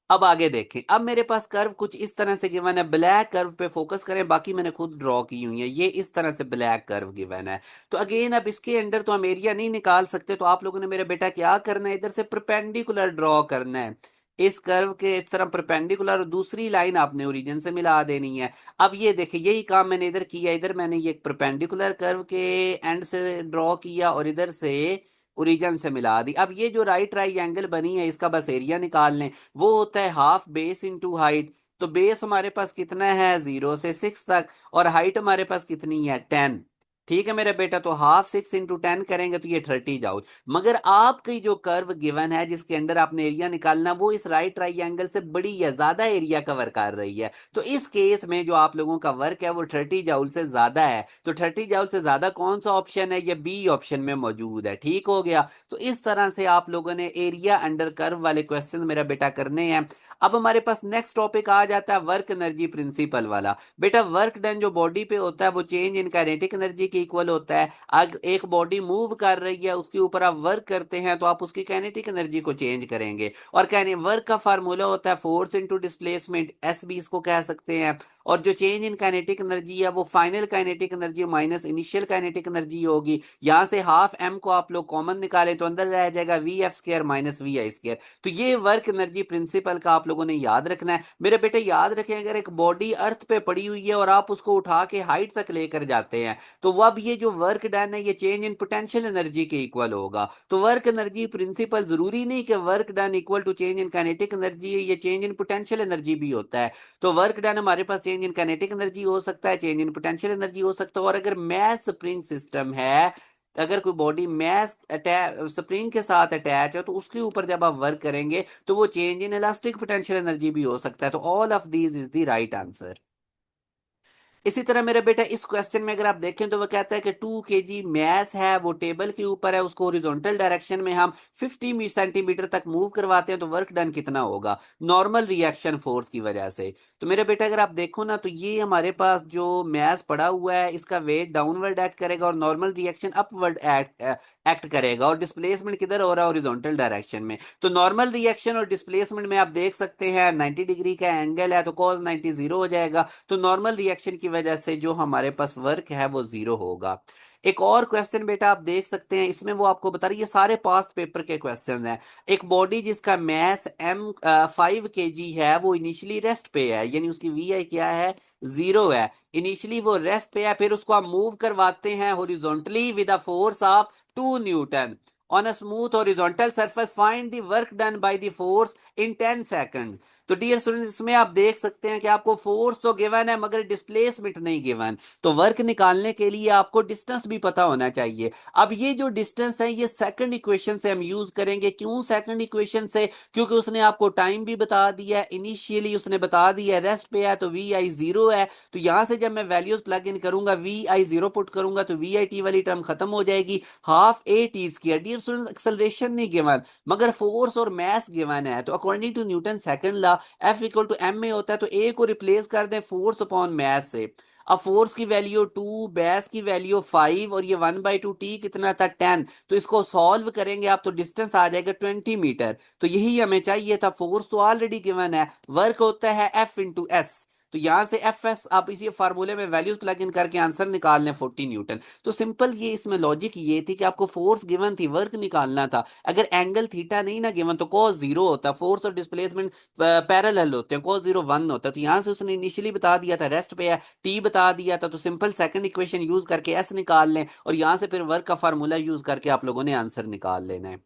अब आगे देखें, अब मेरे पास कर्व कुछ इस तरह से गिवन है, ब्लैक कर्व पे फोकस करें, बाकी मैंने खुद ड्रॉ की हुई है, ये इस तरह से ब्लैक कर्व गिवन है। तो अगेन, अब इसके अंडर तो हम एरिया नहीं निकाल सकते, तो आप लोगों ने मेरे बेटा क्या करना है, इधर से परपेंडिकुलर ड्रॉ करना है, इस कर्व के इस तरह परपेंडिकुलर, और दूसरी लाइन आपने ओरिजिन से मिला देनी है। अब ये देखिए, यही काम मैंने इधर किया, इधर मैंने ये परपेंडिकुलर कर्व के एंड से ड्रॉ किया, और इधर से ओरिजिन से मिला दी। अब ये जो राइट ट्राइंगल बनी है, इसका बस एरिया निकाल लें, वो होता है हाफ बेस इंटू हाइट। तो बेस हमारे पास कितना है, 0 से 6 तक, और हाइट हमारे पास कितनी है, 10। ठीक है मेरा बेटा, तो हाफ 6 इंटू 10 करेंगे तो ये 30 जूल। मगर आपकी जो कर्व गिवन है, जिसके अंडर आपने एरिया निकालना, वो इस राइट ट्राइंगल से बड़ी या ज्यादा एरिया कवर कर रही है। तो इस केस में जो आप लोगों का वर्क है वो 30 जूल से ज्यादा है। तो 30 जूल से ज्यादा कौन सा ऑप्शन है, ये बी ऑप्शन में मौजूद है, ठीक हो गया? तो इस तरह से आप लोगों ने एरिया अंडर कर्व वाले क्वेश्चन मेरा बेटा करने हैं। अब हमारे पास नेक्स्ट टॉपिक आ जाता है वर्क एनर्जी प्रिंसिपल वाला। बेटा, वर्क डन जो बॉडी पे होता है वो चेंज इन काइनेटिक एनर्जी के इक्वल होता है। अगर एक बॉडी मूव कर रही है, उसके ऊपर आप वर्क करते हैं, तो आप उसकी काइनेटिक एनर्जी को चेंज करेंगे, और वर्क का फार्मूला होता है फोर्स इंटू डिस्प्लेसमेंट, एस भी इसको कह सकते हैं। और जो चेंज इन काइनेटिक एनर्जी है वो final kinetic energy minus initial kinetic energy होगी। यहां से हाफ एम को आप लोग कॉमन निकालें तो अंदर रह जाएगा V F square minus V I square. तो ये वर्क एनर्जी प्रिंसिपल का आप लोगों ने याद रखना है मेरे बेटे। याद रखें, अगर एक बॉडी अर्थ पे पड़ी हुई है और आप उसको उठा के हाइट तक लेकर जाते हैं, तो अब ये जो वर्क डन है ये चेंज इन पोटेंशियल एनर्जी के इक्वल होगा। तो वर्क एनर्जी प्रिंसिपल जरूरी नहीं कि work done equal to change in kinetic energy, ये चेंज इन पोटेंशियल एनर्जी भी होता है। तो वर्क डन हमारे पास चेंज इन काइनेटिक एनर्जी हो सकता है, चेंज इन पोटेंशियल एनर्जी हो सकता है। और अगर मैस स्प्रिंग सिस्टम है, अगर कोई बॉडी मैस अटैच स्प्रिंग के साथ अटैच है तो उसके ऊपर जब आप वर्क करेंगे तो वो change in elastic potential energy भी हो सकता है। तो all of these is the right answer. इसी तरह मेरे बेटा इस क्वेश्चन में अगर आप देखें तो वो कहता है कि 2 kg मैस है, वो टेबल के ऊपर है, उसको हॉरिजॉन्टल डायरेक्शन में हम 50 सेंटीमीटर तक मूव करवाते हैं तो वर्क डन कितना होगा नॉर्मल रिएक्शन फोर्स की वजह से। तो मेरे बेटा अगर आप देखो ना तो ये हमारे पास जो मैस पड़ा हुआ है इसका वेट डाउनवर्ड एक्ट करेगा और नॉर्मल रिएक्शन अपवर्ड एक्ट करेगा, और डिस्प्लेसमेंट किधर हो रहा है हॉरिजॉन्टल डायरेक्शन में। तो नॉर्मल रिएक्शन और डिस्प्लेसमेंट में आप देख सकते हैं 90 डिग्री का एंगल है तो cos 90 जीरो हो जाएगा। तो नॉर्मल रिएक्शन की वजह से जो हमारे पास वर्क है वो जीरो होगा। एक और क्वेश्चन बेटा आप देख सकते हैं, इसमें वो आपको बता रही है, ये सारे पास्ट पेपर के क्वेश्चन हैं। एक बॉडी जिसका मैस M5 kg है वो इनिशियली रेस्ट पे है, यानी उसकी वी आई क्या है, जीरो है। इनिशियली वो रेस्ट पे है, फिर उसको हम मूव करवाते हैं horizontally with a force of 2 Newton on a smooth horizontal surface, find the work done by the force in 10 seconds. तो डियर स्टूडेंट्स इसमें आप देख सकते हैं कि आपको फोर्स तो गिवन है मगर डिस्प्लेसमेंट नहीं गिवन। तो वर्क निकालने के लिए आपको डिस्टेंस भी पता होना चाहिए। अब ये जो डिस्टेंस है ये सेकंड इक्वेशन से हम यूज करेंगे। क्यों सेकंड इक्वेशन से? क्योंकि उसने आपको टाइम भी बता दिया है, इनिशियली उसने बता दिया है रेस्ट पे है तो वी आई जीरो है। तो यहां से जब मैं वैल्यूज प्लग इन करूंगा वी आई जीरो पुट करूंगा तो वी आई टी वाली टर्म खत्म हो जाएगी, half A T square. Dear students acceleration नहीं गिवन मगर फोर्स और मैस गिवन है। तो according to Newton second law F equal to M में होता है, तो ए को रिप्लेस कर दें फोर्स अपॉन मैस से। अब फोर्स की वैल्यू 2, बैस की वैल्यू 5 और ये 1/2, टी कितना था 10। तो इसको सॉल्व करेंगे आप तो डिस्टेंस आ जाएगा 20 मीटर। तो यही हमें चाहिए था, फोर्स तो ऑलरेडी गिवन है, वर्क होता है एफ इंटू एस। तो यहां से एफ एस आप इसी फार्मूले में वैल्यूज प्लग इन करके आंसर निकाल लें 40 न्यूटन। तो सिंपल ये इसमें लॉजिक ये थी कि आपको फोर्स गिवन थी, वर्क निकालना था। अगर एंगल थीटा नहीं ना गिवन तो कॉस जीरो होता, फोर्स और डिस्प्लेसमेंट पैरेलल होते हैं, cos 0 1 होता है। तो यहां से उसने इनिशियली बता दिया था रेस्ट पे है, टी बता दिया था, तो सिंपल सेकंड इक्वेशन यूज करके एस निकाल लें और यहां से फिर वर्क का फार्मूला यूज करके आप लोगों ने आंसर निकाल लेना है।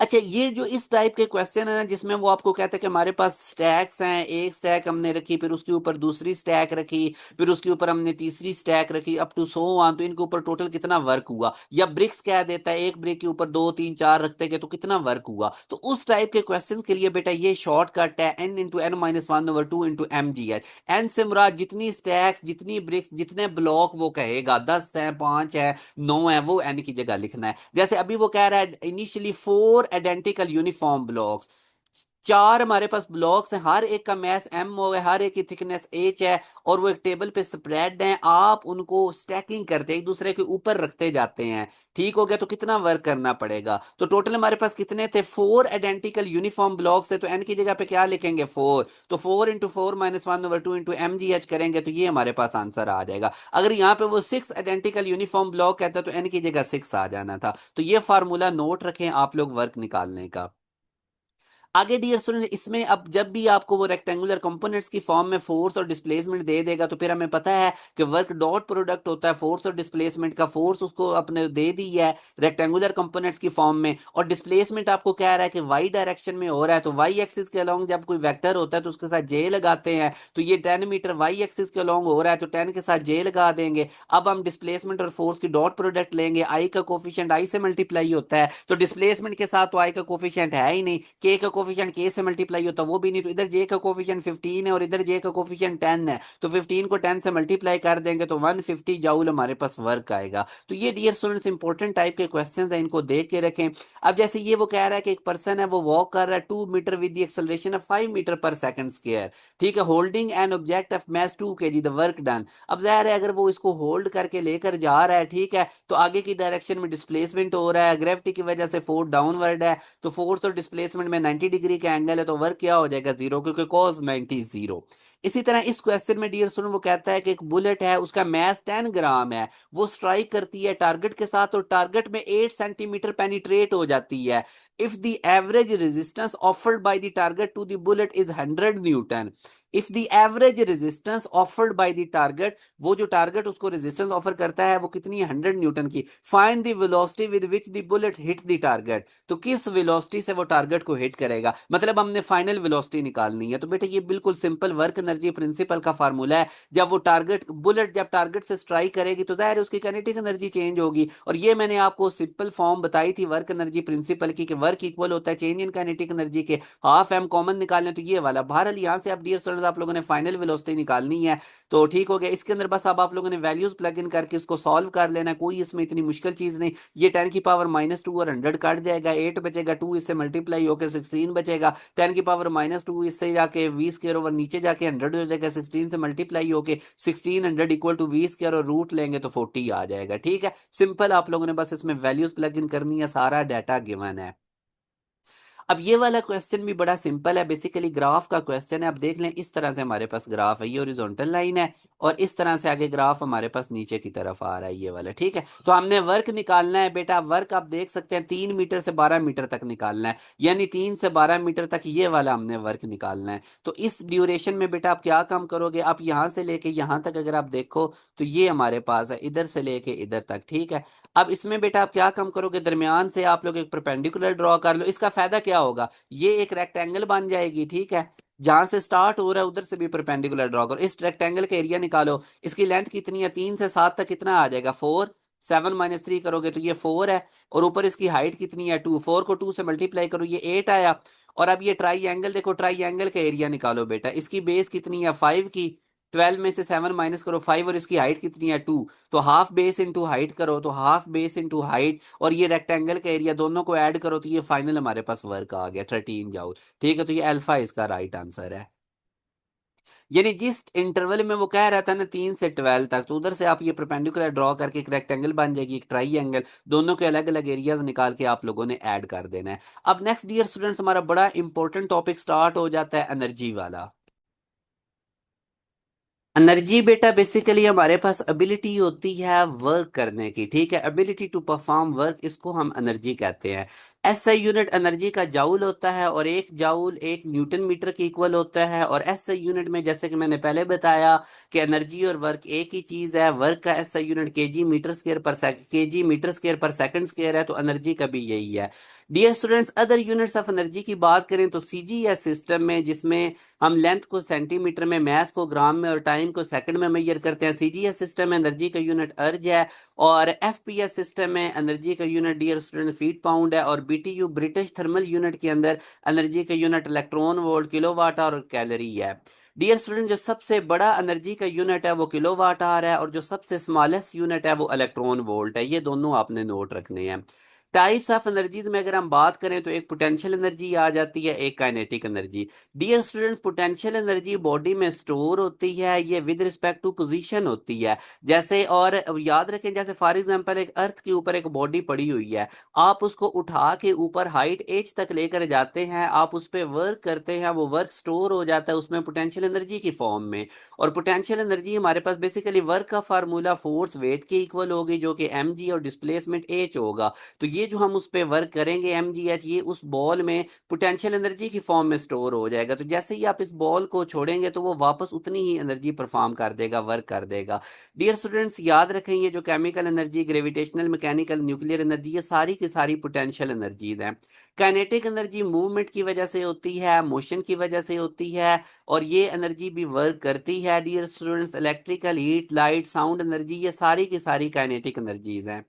अच्छा, ये जो इस टाइप के क्वेश्चन है ना जिसमें वो आपको कहते हैं कि हमारे पास स्टैक्स हैं, एक स्टैक हमने रखी, फिर उसके ऊपर दूसरी स्टैक रखी, फिर उसके ऊपर हमने तीसरी स्टैक रखी, अप टू सो ऑन, तो इनके ऊपर टोटल कितना वर्क हुआ। या ब्रिक्स कह देता है एक ब्रिक के ऊपर 2 3 4 रखते गए तो कितना वर्क हुआ। तो उस टाइप के क्वेश्चंस के लिए बेटा ये शॉर्टकट है n into N minus one over two into M जी एच। एन से मुराद जितनी स्टैक्स, जितनी ब्रिक्स, जितने ब्लॉक वो कहेगा, 10 है, 5 है, 9 है, वो एन की जगह लिखना है। जैसे अभी वो कह रहा है इनिशियली 4 आइडेंटिकल यूनिफॉर्म ब्लॉक्स, 4 हमारे पास ब्लॉक्स हैं, हर एक का मैस एम हो है, हर एक की थिकनेस एच है, और वो एक टेबल पे स्प्रेड हैं। आप उनको स्टैकिंग करते एक दूसरे के ऊपर रखते जाते हैं, ठीक हो गया। तो कितना वर्क करना पड़ेगा। तो टोटल हमारे पास कितने थे, 4 आइडेंटिकल यूनिफॉर्म ब्लॉक्स थे। तो एन की जगह पे क्या लिखेंगे, 4। तो 4 into four minus one over two into M जी एच करेंगे तो ये हमारे पास आंसर आ जाएगा। अगर यहाँ पे वो 6 आइडेंटिकल यूनिफॉर्म ब्लॉक कहता तो एन की जगह 6 आ जाना था। तो ये फार्मूला नोट रखें आप लोग वर्क निकालने का। आगे डियर स्टूडेंट इसमें अब जब भी आपको वो रेक्टेंगुलर कंपोनेंट्स की फॉर्म में फोर्स और डिस्प्लेसमेंट दे देगा तो फिर हमें पता है कि वर्क डॉट प्रोडक्ट होता है फोर्स और डिस्प्लेसमेंट का। फोर्स उसको अपने दे दी है रेक्टेंगुलर कंपोनेंट्स की फॉर्म में, और डिस्प्लेसमेंट आपको कह रहा है कि वाई डायरेक्शन में हो रहा है। तो वाई एक्सिस के अलोंग जब कोई वेक्टर होता है तो उसके साथ जे लगाते हैं। तो ये 10 मीटर वाई एक्सिस के अलोंग हो रहा है तो 10 के साथ जे लगा देंगे। अब हम डिस्प्लेसमेंट और फोर्स की डॉट प्रोडक्ट लेंगे, आई का कोफिशिएंट आई से मल्टीप्लाई होता है, तो डिस्प्लेसमेंट के साथ तो आई का कोफिशिएंट है ही नहीं, के का कोफिशिएंट के से मल्टीप्लाई होता वो भी नहीं, तो इधर जे का कोफिशिएंट 15 है और इधर जे का कोफिशिएंट 10 है। तो 15 को 10 से मल्टीप्लाई कर देंगे तो 150 जाउल हमारे पास वर्क आएगा। तो ये डियर स्टूडेंट्स इंपॉर्टेंट टाइप के क्वेश्चंस हैं, इनको देख के रखें। अब जैसे ये वो कह रहा है कि एक पर्सन है वो वॉक कर रहा है 2 metre with the acceleration of 5 metre पर सेकंड स्क्वायर, ठीक है, holding an object of mass 2 kg, the work done. अब जाहिर है अगर वो इसको होल्ड करके लेकर जा रहा है, ठीक है, तो आगे की डायरेक्शन में डिस्प्लेसमेंट हो रहा है, ग्रेविटी की वजह से फोर्स डाउनवर्ड है, तो फोर्स और डिस्प्लेसमेंट में 90 डिग्री का एंगल है, तो वर्क क्या हो जाएगा, जीरो, क्योंकि cos 90 जीरो। इसी तरह इस क्वेश्चन में डियर स्टूडेंट वो कहता है कि एक बुलेट है, उसका मैस 10 ग्राम है, वो स्ट्राइक करती है टारगेट के साथ और टारगेट में 8 सेंटीमीटर पेनिट्रेट हो जाती है। If the average resistance offered by the target to the bullet is 100 newton, if the average resistance offered by the target, वो जो टारगेट उसको रेजिस्टेंस ऑफर करता है वो कितनी है, 100 न्यूटन की, find the velocity with which the bullet hit the target. तो किस वेलोसिटी से वो टारगेट को हिट करेगा, मतलब हमने फाइनल वेलोसिटी निकालनी है। तो बेटा ये बिल्कुल सिंपल वर्क एनर्जी प्रिंसिपल का फार्मूला है, जब वो टारगेट बुलेट जब टारगेट से स्ट्राइक करेगी तो जाहिर है उसकी काइनेटिक एनर्जी चेंज होगी। और ये मैंने आपको सिंपल फॉर्म बताई थी वर्क एनर्जी प्रिंसिपल की, कि वर्क इक्वल होता है चेंज इन काइनेटिक एनर्जी के हाफ एम कॉमन निकालने, तो ये वाला। बहरहाल यहाँ से आप डियर स्टूडेंट्स आप लोगों ने फाइनल वेलोसिटी निकालनी है, तो ठीक हो गया। इसके अंदर बस अब आप लोगों ने वैल्यूज प्लग इन करके इसको सॉल्व कर लेना है, कोई इसमें इतनी मुश्किल चीज नहीं। ये 10 की पावर -2 और 100 कट जाएगा, 8 बचेगा, 2 इससे मल्टीप्लाई होकर 16 बचेगा, 10 की पावर -2 इससे जाके V² ओवर नीचे जाके 100 हो जाएगा, 16 से मल्टीप्लाई होके 1600 इक्वल टू V² और रूट लेंगे तो 40 आ जाएगा। ठीक है, सिंपल। आप लोगों ने बस इसमें वैल्यूज प्लग इन करनी है, सारा डाटा गिवन है। अब ये वाला क्वेश्चन भी बड़ा सिंपल है, बेसिकली ग्राफ का क्वेश्चन है। अब देख लें, इस तरह से हमारे पास ग्राफ है, ये हॉरिजॉन्टल लाइन है और इस तरह से आगे ग्राफ हमारे पास नीचे की तरफ आ रहा है, ये वाला। ठीक है, तो हमने वर्क निकालना है बेटा। वर्क आप देख सकते हैं 3 मीटर से 12 मीटर तक निकालना है, यानी 3 से 12 मीटर तक ये वाला हमने वर्क निकालना है। तो इस ड्यूरेशन में बेटा आप क्या काम करोगे, आप यहां से लेके यहां तक अगर आप देखो तो ये हमारे पास है, इधर से लेके इधर तक। ठीक है, अब इसमें बेटा आप क्या काम करोगे, दरमियान से आप लोग एक परपेंडिकुलर ड्रॉ कर लो। इसका फायदा क्या होगा, ये एक रेक्टेंगल बन जाएगी। ठीक है, जहां से स्टार्ट हो रहा है उधर से भी परपेंडिकुलर ड्रॉ करो। इस रेक्टेंगल का एरिया निकालो, इसकी लेंथ कितनी है, 3 से 7 तक कितना आ जाएगा, 4। 7 - 3 करोगे तो ये 4 है, और ऊपर इसकी हाइट कितनी है, 2। 4 को 2 से मल्टीप्लाई करो, ये 8 आया। और अब ये ट्राई एंगल देखो, ट्राई एंगल का एरिया निकालो बेटा। इसकी बेस कितनी है, 5 की। 12 में से 7 माइनस करो 5, और इसकी हाइट कितनी है, 2। तो हाफ बेस इंटू हाइट करो, तो हाफ बेस इंटू हाइट और ये रेक्टेंगल का एरिया दोनों को ऐड करो, तो ये फाइनल हमारे पास वर्क आ गया 13 जाउल। ठीक है, तो ये अल्फा इसका राइट आंसर है। यानी जिस इंटरवल में वो कह रहा था ना 3 से 12 तक, तो उधर से आप ये परपेंडिकुलर ड्रॉ करके एक रेक्टेंगल बन जाएगी, एक ट्राई एंगल, दोनों के अलग अलग एरियाज निकाल के आप लोगों ने ऐड कर देना है। अब नेक्स्ट डियर स्टूडेंट्स हमारा बड़ा इंपॉर्टेंट टॉपिक स्टार्ट हो जाता है, एनर्जी वाला। एनर्जी बेटा बेसिकली हमारे पास एबिलिटी होती है वर्क करने की। ठीक है, एबिलिटी टू परफॉर्म वर्क, इसको हम एनर्जी कहते हैं। एसआई यूनिट एनर्जी का जाउल होता है, और एक जाउल 1 न्यूटन मीटर के इक्वल होता है। और एसआई यूनिट में जैसे कि मैंने पहले बताया कि एनर्जी और वर्क एक ही चीज है। वर्क का SI unit KG metre square पर सेकंड स्क्वायर है, तो एनर्जी का भी यही है। Dear students, other units of energy की बात करें तो सीजीएस सिस्टम में, जिसमें हम लेंथ को सेंटीमीटर में, मास को ग्राम में और टाइम को सेकंड में मेजर करते हैं, सीजीएस सिस्टम में एनर्जी का यूनिट अर्ज है। और एफपीएस सिस्टम में एनर्जी का unit dear student feet pound है। और बीटीयू ब्रिटिश थर्मल यूनिट के अंदर एनर्जी का यूनिट इलेक्ट्रॉन वोल्ट किलोवाट और कैलोरी है। डियर स्टूडेंट, जो सबसे बड़ा एनर्जी का यूनिट है वो किलोवाट आवर है, और जो सबसे स्मॉलेस्ट यूनिट है वो इलेक्ट्रॉन वोल्ट है। ये दोनों आपने नोट रखने हैं। टाइप्स ऑफ एनर्जीज में अगर हम बात करें तो एक पोटेंशियल एनर्जी आ जाती है, एक kinetic energy. Dear students, potential energy body में स्टोर होती है, ये विद रिस्पेक्ट टू पोजीशन होती है। जैसे, और याद रखें, जैसे फॉर एग्जांपल एक अर्थ के ऊपर एक बॉडी पड़ी हुई है, आप उसको उठा के ऊपर हाइट एच तक लेकर जाते हैं, आप उस पर वर्क करते हैं, वो वर्क स्टोर हो जाता है उसमें पोटेंशियल एनर्जी की फॉर्म में। और पोटेंशियल एनर्जी हमारे पास बेसिकली वर्क का फार्मूला फोर्स वेट के इक्वल होगी, जो कि एम जी और डिस्प्लेसमेंट एच होगा। तो ये जो हम उस पर वर्क करेंगे एम जी एच, ये उस बॉल में पोटेंशियल एनर्जी की फॉर्म में स्टोर हो जाएगा। तो जैसे ही आप इस बॉल को छोड़ेंगे तो वो वापस उतनी ही एनर्जी परफॉर्म कर देगा, वर्क कर देगा। डियर स्टूडेंट्स, याद रखें, ये जो chemical energy, gravitational, mechanical, nuclear energy, ये सारी की सारी पोटेंशियल एनर्जीज हैं। काइनेटिक एनर्जी मूवमेंट की वजह से होती है, मोशन की वजह से होती है, और ये एनर्जी भी वर्क करती है। Dear students, electrical, heat, light, sound energy, ये सारी की सारी काइनेटिक एनर्जीज हैं।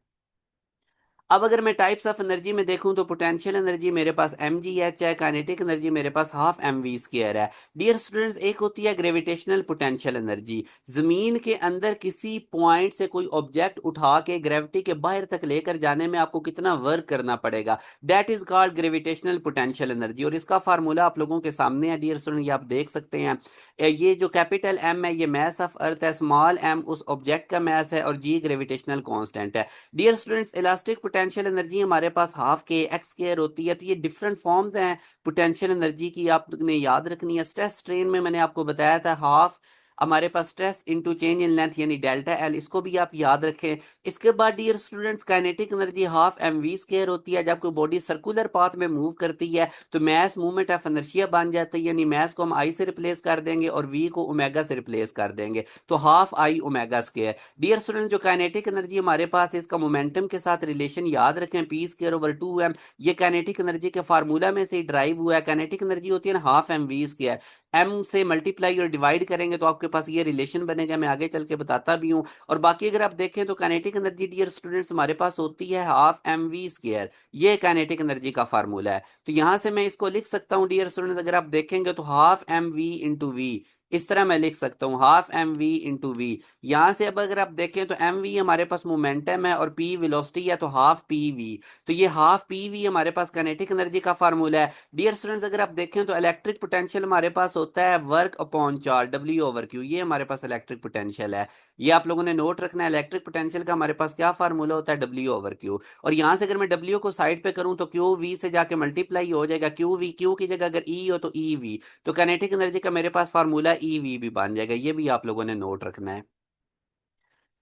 अब अगर मैं टाइप्स ऑफ एनर्जी में देखूं तो पोटेंशियल एनर्जी मेरे पास एम जी एच है, काइनेटिक एनर्जी मेरे पास हाफ एम वी स्क्वायर है। डियर स्टूडेंट्स, एक होती है ग्रेविटेशनल पोटेंशियल एनर्जी, जमीन के अंदर किसी पॉइंट से कोई ऑब्जेक्ट उठा के ग्रेविटी के बाहर तक लेकर जाने में आपको कितना वर्क करना पड़ेगा, that is called gravitational potential energy. और इसका फार्मूला आप लोगों के सामने है डियर स्टूडेंट, ये आप देख सकते हैं। ये जो कैपिटल एम है ये मास ऑफ अर्थ है, स्मॉल एम उस ऑब्जेक्ट का मास है, और जी ग्रेविटेशनल कांस्टेंट है। Dear students, elastic potential energy हमारे पास हाफ के एक्स स्क्वायर होती है। तो ये डिफरेंट फॉर्म्स हैं पोटेंशियल एनर्जी की, आपने याद रखनी है। स्ट्रेस स्ट्रेन में मैंने आपको बताया था हाफ हमारे पास stress into change in length यानी डेल्टा एल, इसको भी आप याद रखें। इसके बाद dear students kinetic energy half M we square होती है। जब कोई बॉडी सर्कुलर पाथ में मूव करती है तो मैस मूवमेंट ऑफ इनर्शिया बन जाती है, यानी मैस को हम आई से रिप्लेस कर देंगे और वी को ओमेगा से रिप्लेस कर देंगे, तो half I omega square. Dear student जो काइनेटिक एनर्जी हमारे पास है इसका मोमेंटम के साथ रिलेशन याद रखें, पी स्क्वायर ओवर 2m। ये काइनेटिक एनर्जी के फार्मूला में से ही ड्राइव हुआ है। काइनेटिक एनर्जी होती है ना half M we square, M से मल्टीप्लाई और डिवाइड करेंगे तो आपके पास ये रिलेशन बनेगा, मैं आगे चल के बताता भी हूँ। और बाकी अगर आप देखें तो काइनेटिक एनर्जी डियर स्टूडेंट्स हमारे पास होती है हाफ एम वी स्क्वायर, ये काइनेटिक एनर्जी का फार्मूला है। तो यहां से मैं इसको लिख सकता हूं डियर स्टूडेंट्स, अगर आप देखेंगे तो half M V into V, इस तरह मैं लिख सकता हूं half M V into V. यहां से अब अगर आप देखें तो एम वी हमारे पास मोमेंटम है और पी वेलोसिटी है, तो हाफ पी वी। तो ये हाफ पी वी हमारे पास काइनेटिक एनर्जी का फार्मूला है। डियर स्टूडेंट्स अगर आप देखें तो इलेक्ट्रिक पोटेंशियल हमारे पास होता है work upon charge W over Q, ये हमारे पास इलेक्ट्रिक पोटेंशियल है। ये आप लोगों ने नोट रखना है, इलेक्ट्रिक पोटेंशियल का हमारे पास क्या फार्मूला होता है, डब्ल्यू ओवर क्यू। और यहां से अगर मैं डब्ल्यू को साइड पे करूं तो क्यू वी से जाके मल्टीप्लाई हो जाएगा, क्यू वी, क्यू की जगह अगर ई हो तो ई वी, तो काइनेटिक एनर्जी का मेरे पास फार्मूला ई वी भी बन जाएगा। ये भी आप लोगों ने नोट रखना है।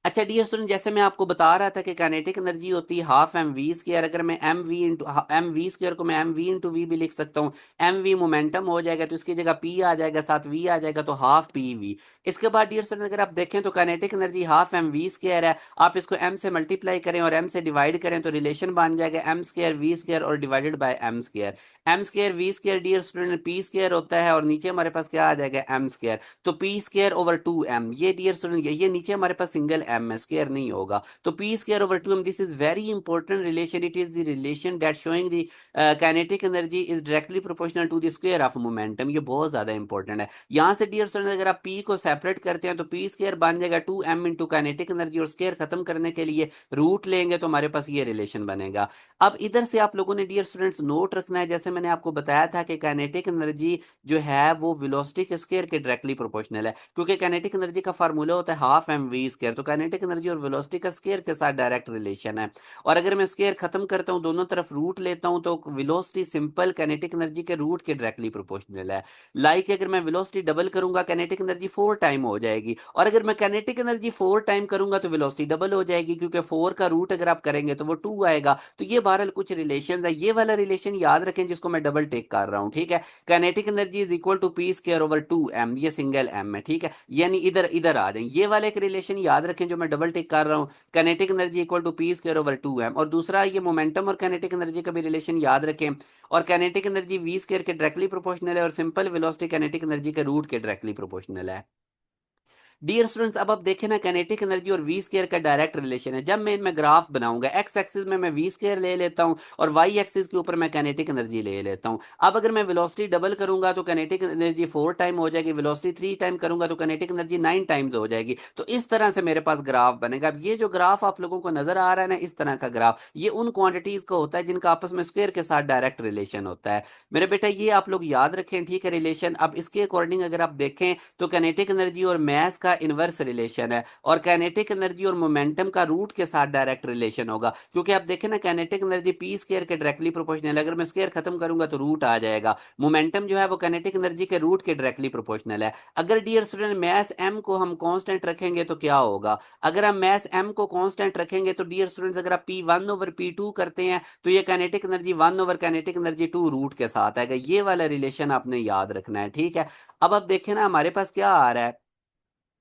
अच्छा डियर स्टूडेंट जैसे मैं आपको बता रहा था कि काइनेटिक एनर्जी होती है हाफ एम वी स्क्वायर, अगर मैं M V into M we square को मैं एम वी इंटू वी भी लिख सकता हूँ। एम वी मोमेंटम हो जाएगा तो इसकी जगह पी आ जाएगा, साथ वी आ जाएगा, तो हाफ पी वी। इसके बाद डियर स्टूडेंट अगर आप देखें तो kinetic energy half M we square है, आप इसको एम से मल्टीप्लाई करें और एम से डिवाइड करें तो रिलेशन बन जाएगा एम स्क्वायर वी स्क्वायर और divided by M square. M square V square dear student P square होता है और नीचे हमारे पास क्या आ जाएगा एम स्क्वायर, तो P square over two M. ये डियर स्टूडेंट ये नीचे हमारे पास सिंगल एम है, स्क्वायर नहीं होगा, तो P square over two M. This is very important relation, it is the relation that showing the kinetic energy is directly proportional to the square of momentum. ये बहुत ज्यादा इंपॉर्टेंट है। यहां से डियर स्टूडेंट अगर आप पी को separate करते हैं तो पी स्क्वायर बन जाएगा two M into kinetic energy, और स्क्वायर खत्म करने के लिए रूट लेंगे तो हमारे पास ये रिलेशन बनेगा। अब इधर से आप लोगों ने डियर स्टूडेंट्स नोट रखना है, जैसे मैंने आपको बताया था कि काइनेटिक एनर्जी जो है वो वेलोसिटी के स्क्वायर के डायरेक्टली प्रोपोर्शनल है, क्योंकि काइनेटिक एनर्जी का फार्मूला होता है हाफ एम वी स्क्वायर, तो काइनेटिक एनर्जी और वेलोसिटी का स्क्वायर के साथ डायरेक्ट रिलेशन है। और अगर मैं स्क्वायर खत्म करता हूं दोनों तरफ रूट लेता हूं तो वेलोसिटी सिंपल काइनेटिक एनर्जी के रूट के डायरेक्टली प्रोपोर्शनल है। लाइक अगर मैं वेलोसिटी डबल करूंगा काइनेटिक एनर्जी 4 टाइम हो जाएगी, और अगर मैं काइनेटिक एनर्जी 4 टाइम करूंगा तो वेलोसिटी डबल हो जाएगी, क्योंकि 4 का रूट अगर आप करेंगे तो वो 2 आएगा। तो ये बहरहाल कुछ रिलेशन है, ये वाला रिलेशन याद रखें जिसको मैं डबल टेक कर रहा हूं, ठीक है। Kinetic energy is equal to P square over two M, ये सिंगल एम है, ठीक है। यानी इधर इधर आ जाए, ये वाला एक रिलेशन याद रखें जो मैं डबल टेक कर रहा हूं, kinetic energy equal to P square over two M. और दूसरा ये मोमेंटम और काइनेटिक एनर्जी का भी रिलेशन याद रखें, और काइनेटिक एनर्जी वी स्क्वायर के डायरेक्टली प्रोपोर्शनल है, और सिंपल वेलोसिटी काइनेटिक एनर्जी के रूट के डायरेक्टली प्रोपोर्शनल है। डियर स्टूडेंट्स अब आप देखें ना काइनेटिक एनर्जी और वी स्क्वायर का डायरेक्ट रिलेशन है। जब मैं ग्राफ बनाऊंगा एक्स एक्सिस में मैं वी स्क्वायर ले लेता हूं और वाई एक्सिस के ऊपर मैं काइनेटिक एनर्जी ले लेता हूं। अब अगर मैं वेलोसिटी डबल करूंगा तो काइनेटिक एनर्जी 4 टाइम हो जाएगी, वेलोसिटी 3 टाइम करूंगा तो काइनेटिक एनर्जी 9 टाइम्स हो जाएगी। तो इस तरह से मेरे पास ग्राफ बनेगा। अब ये जो ग्राफ आप लोगों को नजर आ रहा है ना, इस तरह का ग्राफ, ये उन क्वांटिटीज का होता है जिनका आपस में स्क्वायर के साथ डायरेक्ट रिलेशन होता है। मेरे बेटा ये आप लोग याद रखें, ठीक है रिलेशन। अब इसके अकॉर्डिंग अगर आप देखें तो काइनेटिक एनर्जी और मास का इनवर्स रिलेशन है, और काइनेटिक एनर्जी और मोमेंटम का रूट के साथ डायरेक्ट रिलेशन होगा, क्योंकि आप देखें ना काइनेटिक एनर्जी पी स्क्वायर के डायरेक्टली प्रोपोर्शनल है। अगर मैं स्क्वायर खत्म करूंगा तो रूट आ जाएगा। मोमेंटम जो है वो काइनेटिक एनर्जी के रूट के डायरेक्टली प्रोपोर्शनल है। अगर डियर स्टूडेंट मास एम को हम कांस्टेंट रखेंगे तो क्या होगा, अगर हम मास एम को कांस्टेंट रखेंगे तो डियर स्टूडेंट्स अगर आप P one over P two करते हैं तो ये kinetic energy one over kinetic energy two root के साथ आएगा। ये वाला रिलेशन आपने याद रखना है, ठीक है। अब आप देखें ना हमारे पास क्या आ रहा है,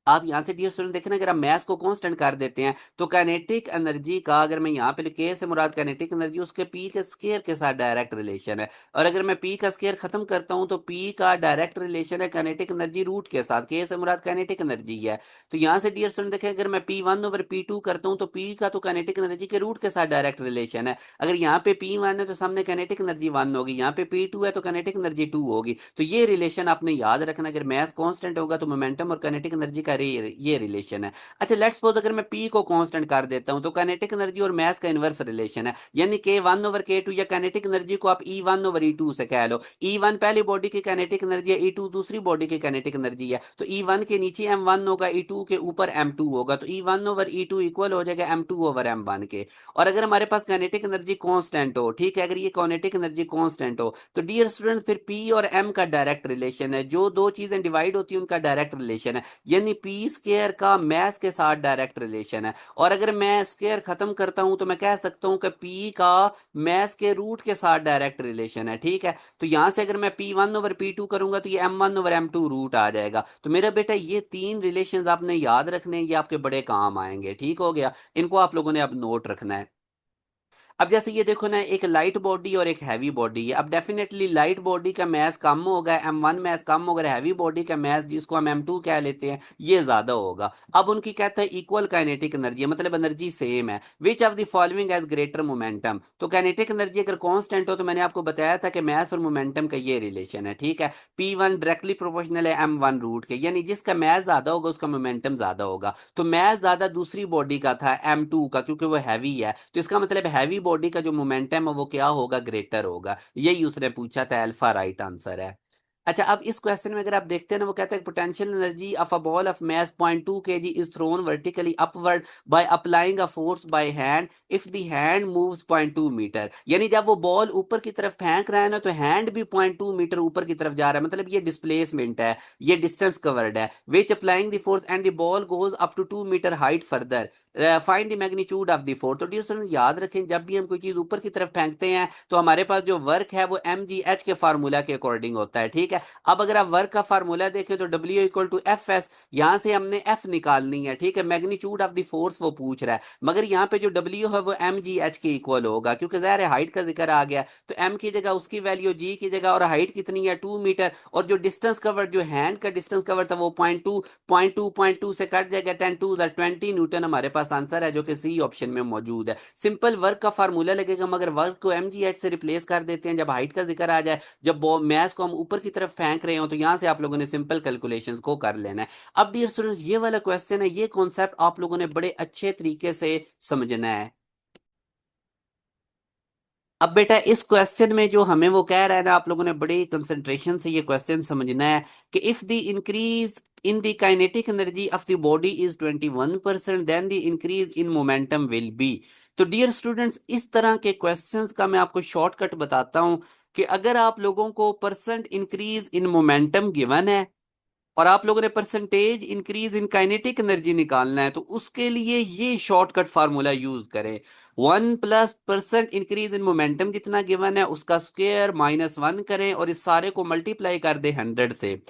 आप यहां से डियर स्टूडेंट देखें ना, अगर आप मैथ्स को कांस्टेंट कर देते हैं तो काइनेटिक एनर्जी का, अगर मैं यहां पे के से मुराद काइनेटिक एनर्जी, उसके पी के स्क्वायर के साथ डायरेक्ट रिलेशन है। और अगर मैं पी का स्क्वायर खत्म करता हूं तो पी का डायरेक्ट रिलेशन है काइनेटिक एनर्जी रूट के साथ, के से मुराद काइनेटिक एनर्जी है। तो यहां से डियर स्टूडेंट देखें, अगर मैं P one over P two करता हूं तो पी का तो काइनेटिक एनर्जी के रूट के साथ डायरेक्ट रिलेशन है। अगर यहाँ पे पी वन है तो सामने काइनेटिक एनर्जी वन होगी, यहाँ पे पी टू है तो काइनेटिक एनर्जी टू होगी। तो ये रिलेशन आपने याद रखना, अगर मैथ कांस्टेंट होगा तो मोमेंटम और काइनेटिक एनर्जी का ये रिलेशन है। अच्छा लेट्स सपोज अगर मैं पी को कांस्टेंट कर देता हूं तो काइनेटिक एनर्जी और मास का इनवर्स रिलेशन है, यानी K one over K two, या काइनेटिक एनर्जी को आप E one over E two से कह लो। ई वन पहली बॉडी की काइनेटिक एनर्जी है, ई टू दूसरी बॉडी की काइनेटिक एनर्जी है, तो ई वन के नीचे एम वन होगा, ई टू के ऊपर एम टू होगा, तो E one over E two equal हो जाएगा M two over M one के। और अगर हमारे पास काइनेटिक एनर्जी कांस्टेंट हो, ठीक है, अगर ये काइनेटिक एनर्जी कांस्टेंट हो तो डियर स्टूडेंट फिर पी और एम का डायरेक्ट रिलेशन है, जो दो चीजें डिवाइड होती है उनका डायरेक्ट रिलेशन है, यानी पी स्क्वायर का मैस के साथ डायरेक्ट रिलेशन है। और अगर मैं स्क्वायर खत्म करता हूं तो मैं कह सकता हूं कि पी का मैस के रूट के साथ डायरेक्ट रिलेशन है, ठीक है। तो यहां से अगर मैं P one over P two करूंगा तो ये M one over M two root आ जाएगा। तो मेरा बेटा ये तीन रिलेशन आपने याद रखने, ये आपके बड़े काम आएंगे, ठीक हो गया। इनको आप लोगों ने अब नोट रखना है। अब जैसे ये देखो ना, एक लाइट बॉडी और एक हैवी बॉडी है। अब डेफिनेटली लाइट बॉडी का मैस कम होगा, एम वन मैस कम होगा, हैवी बॉडी का मैस जिसको हम एम टू कह लेते हैं ये ज्यादा होगा। अब उनकी कहता है इक्वल काइनेटिक एनर्जी, मतलब एनर्जी सेम है। Which of the following has greater momentum, तो काइनेटिक एनर्जी अगर कांस्टेंट हो तो मैंने आपको बताया था कि मैस और मोमेंटम का ये रिलेशन है, ठीक है। पी वन डायरेक्टली प्रोपोर्शनल है एम वन रूट के, यानी जिसका मैस ज्यादा होगा उसका मोमेंटम ज्यादा होगा। तो मैस ज्यादा दूसरी बॉडी का था एम टू का, क्योंकि वो हैवी है, तो इसका मतलब हैवी बॉडी का जो मोमेंटम है वो क्या होगा, ग्रेटर होगा। यही उसने पूछा था, अल्फा राइट आंसर है। अच्छा अब इस क्वेश्चन में अगर आप देखते हैं ना, वो कहता है potential energy of a ball of mass 0.2 kg is thrown vertically upward by applying a force by hand if the hand moves 0.2 metre, यानी जब वो बॉल ऊपर की तरफ फेंक रहा है ना तो हैंड भी 0.2 मीटर ऊपर की तरफ जा रहा है, मतलब ये डिस्प्लेसमेंट है, ये डिस्टेंस कवर्ड है। Which applying the force and the ball goes up to 2 metre height further, find the magnitude of the force. तो डियर स्टूडेंट याद रखें, जब भी हम कोई चीज ऊपर की तरफ फेंकते हैं तो हमारे पास जो वर्क है वो एम जी एच के फार्मूला के अकॉर्डिंग होता है, ठीक है। अब अगर आप वर्क का फार्मूला देखें तो W equal to F S, यहां से हमने एफ निकालनी है, ठीक है। मैग्नीट्यूड ऑफ द फोर्स वो पूछ रहा है, मगर यहाँ पे जो डब्ल्यू है वो एम जी एच के इक्वल होगा, क्योंकि ज़ाहिर है हाइट का जिक्र आ गया, तो एम की जगह उसकी वैल्यू, जी की जगह, और हाइट कितनी है 2 मीटर, और जो डिस्टेंस कवर, जो हैंड का डिस्टेंस कवर था वो 0.2 से कट जाएगा, 10 2 न्यूटन हमारे पास आंसर है, जो कि सी ऑप्शन में मौजूद है। सिंपल वर्क का फार्मूला लगेगा, मगर वर्क को एम जी एच से रिप्लेस कर देते हैं जब हाइट का जिक्र आ जाए, जब मैस को हम ऊपर की तरफ फेंक रहे हो, तो यहां से आप लोगों ने सिंपल कैलकुलेशंस को कर लेना है। अब डियर स्टूडेंट्स ये वाला क्वेश्चन है, ये कॉन्सेप्ट आप लोगों ने बड़े अच्छे तरीके से समझना है। अब बेटा इस क्वेश्चन में जो हमें वो कह रहा है ना, आप लोगों ने बड़ी कंसंट्रेशन से ये क्वेश्चन समझना है कि if the increase in the kinetic energy of the body is 21%, then the increase in momentum will be। तो डियर स्टूडेंट्स इस तरह के क्वेश्चंस का मैं आपको शॉर्टकट बताता हूं कि अगर आप लोगों को percent increase in momentum given है और आप लोगों ने percentage increase in kinetic energy निकालना है, तो उसके लिए ये शॉर्टकट फार्मूला यूज करें। 1 + इंक्रीज इन मोमेंटम जितना गिवन है उसका स्क्वायर -1 करें और इस सारे को मल्टीप्लाई कर दे 100 से।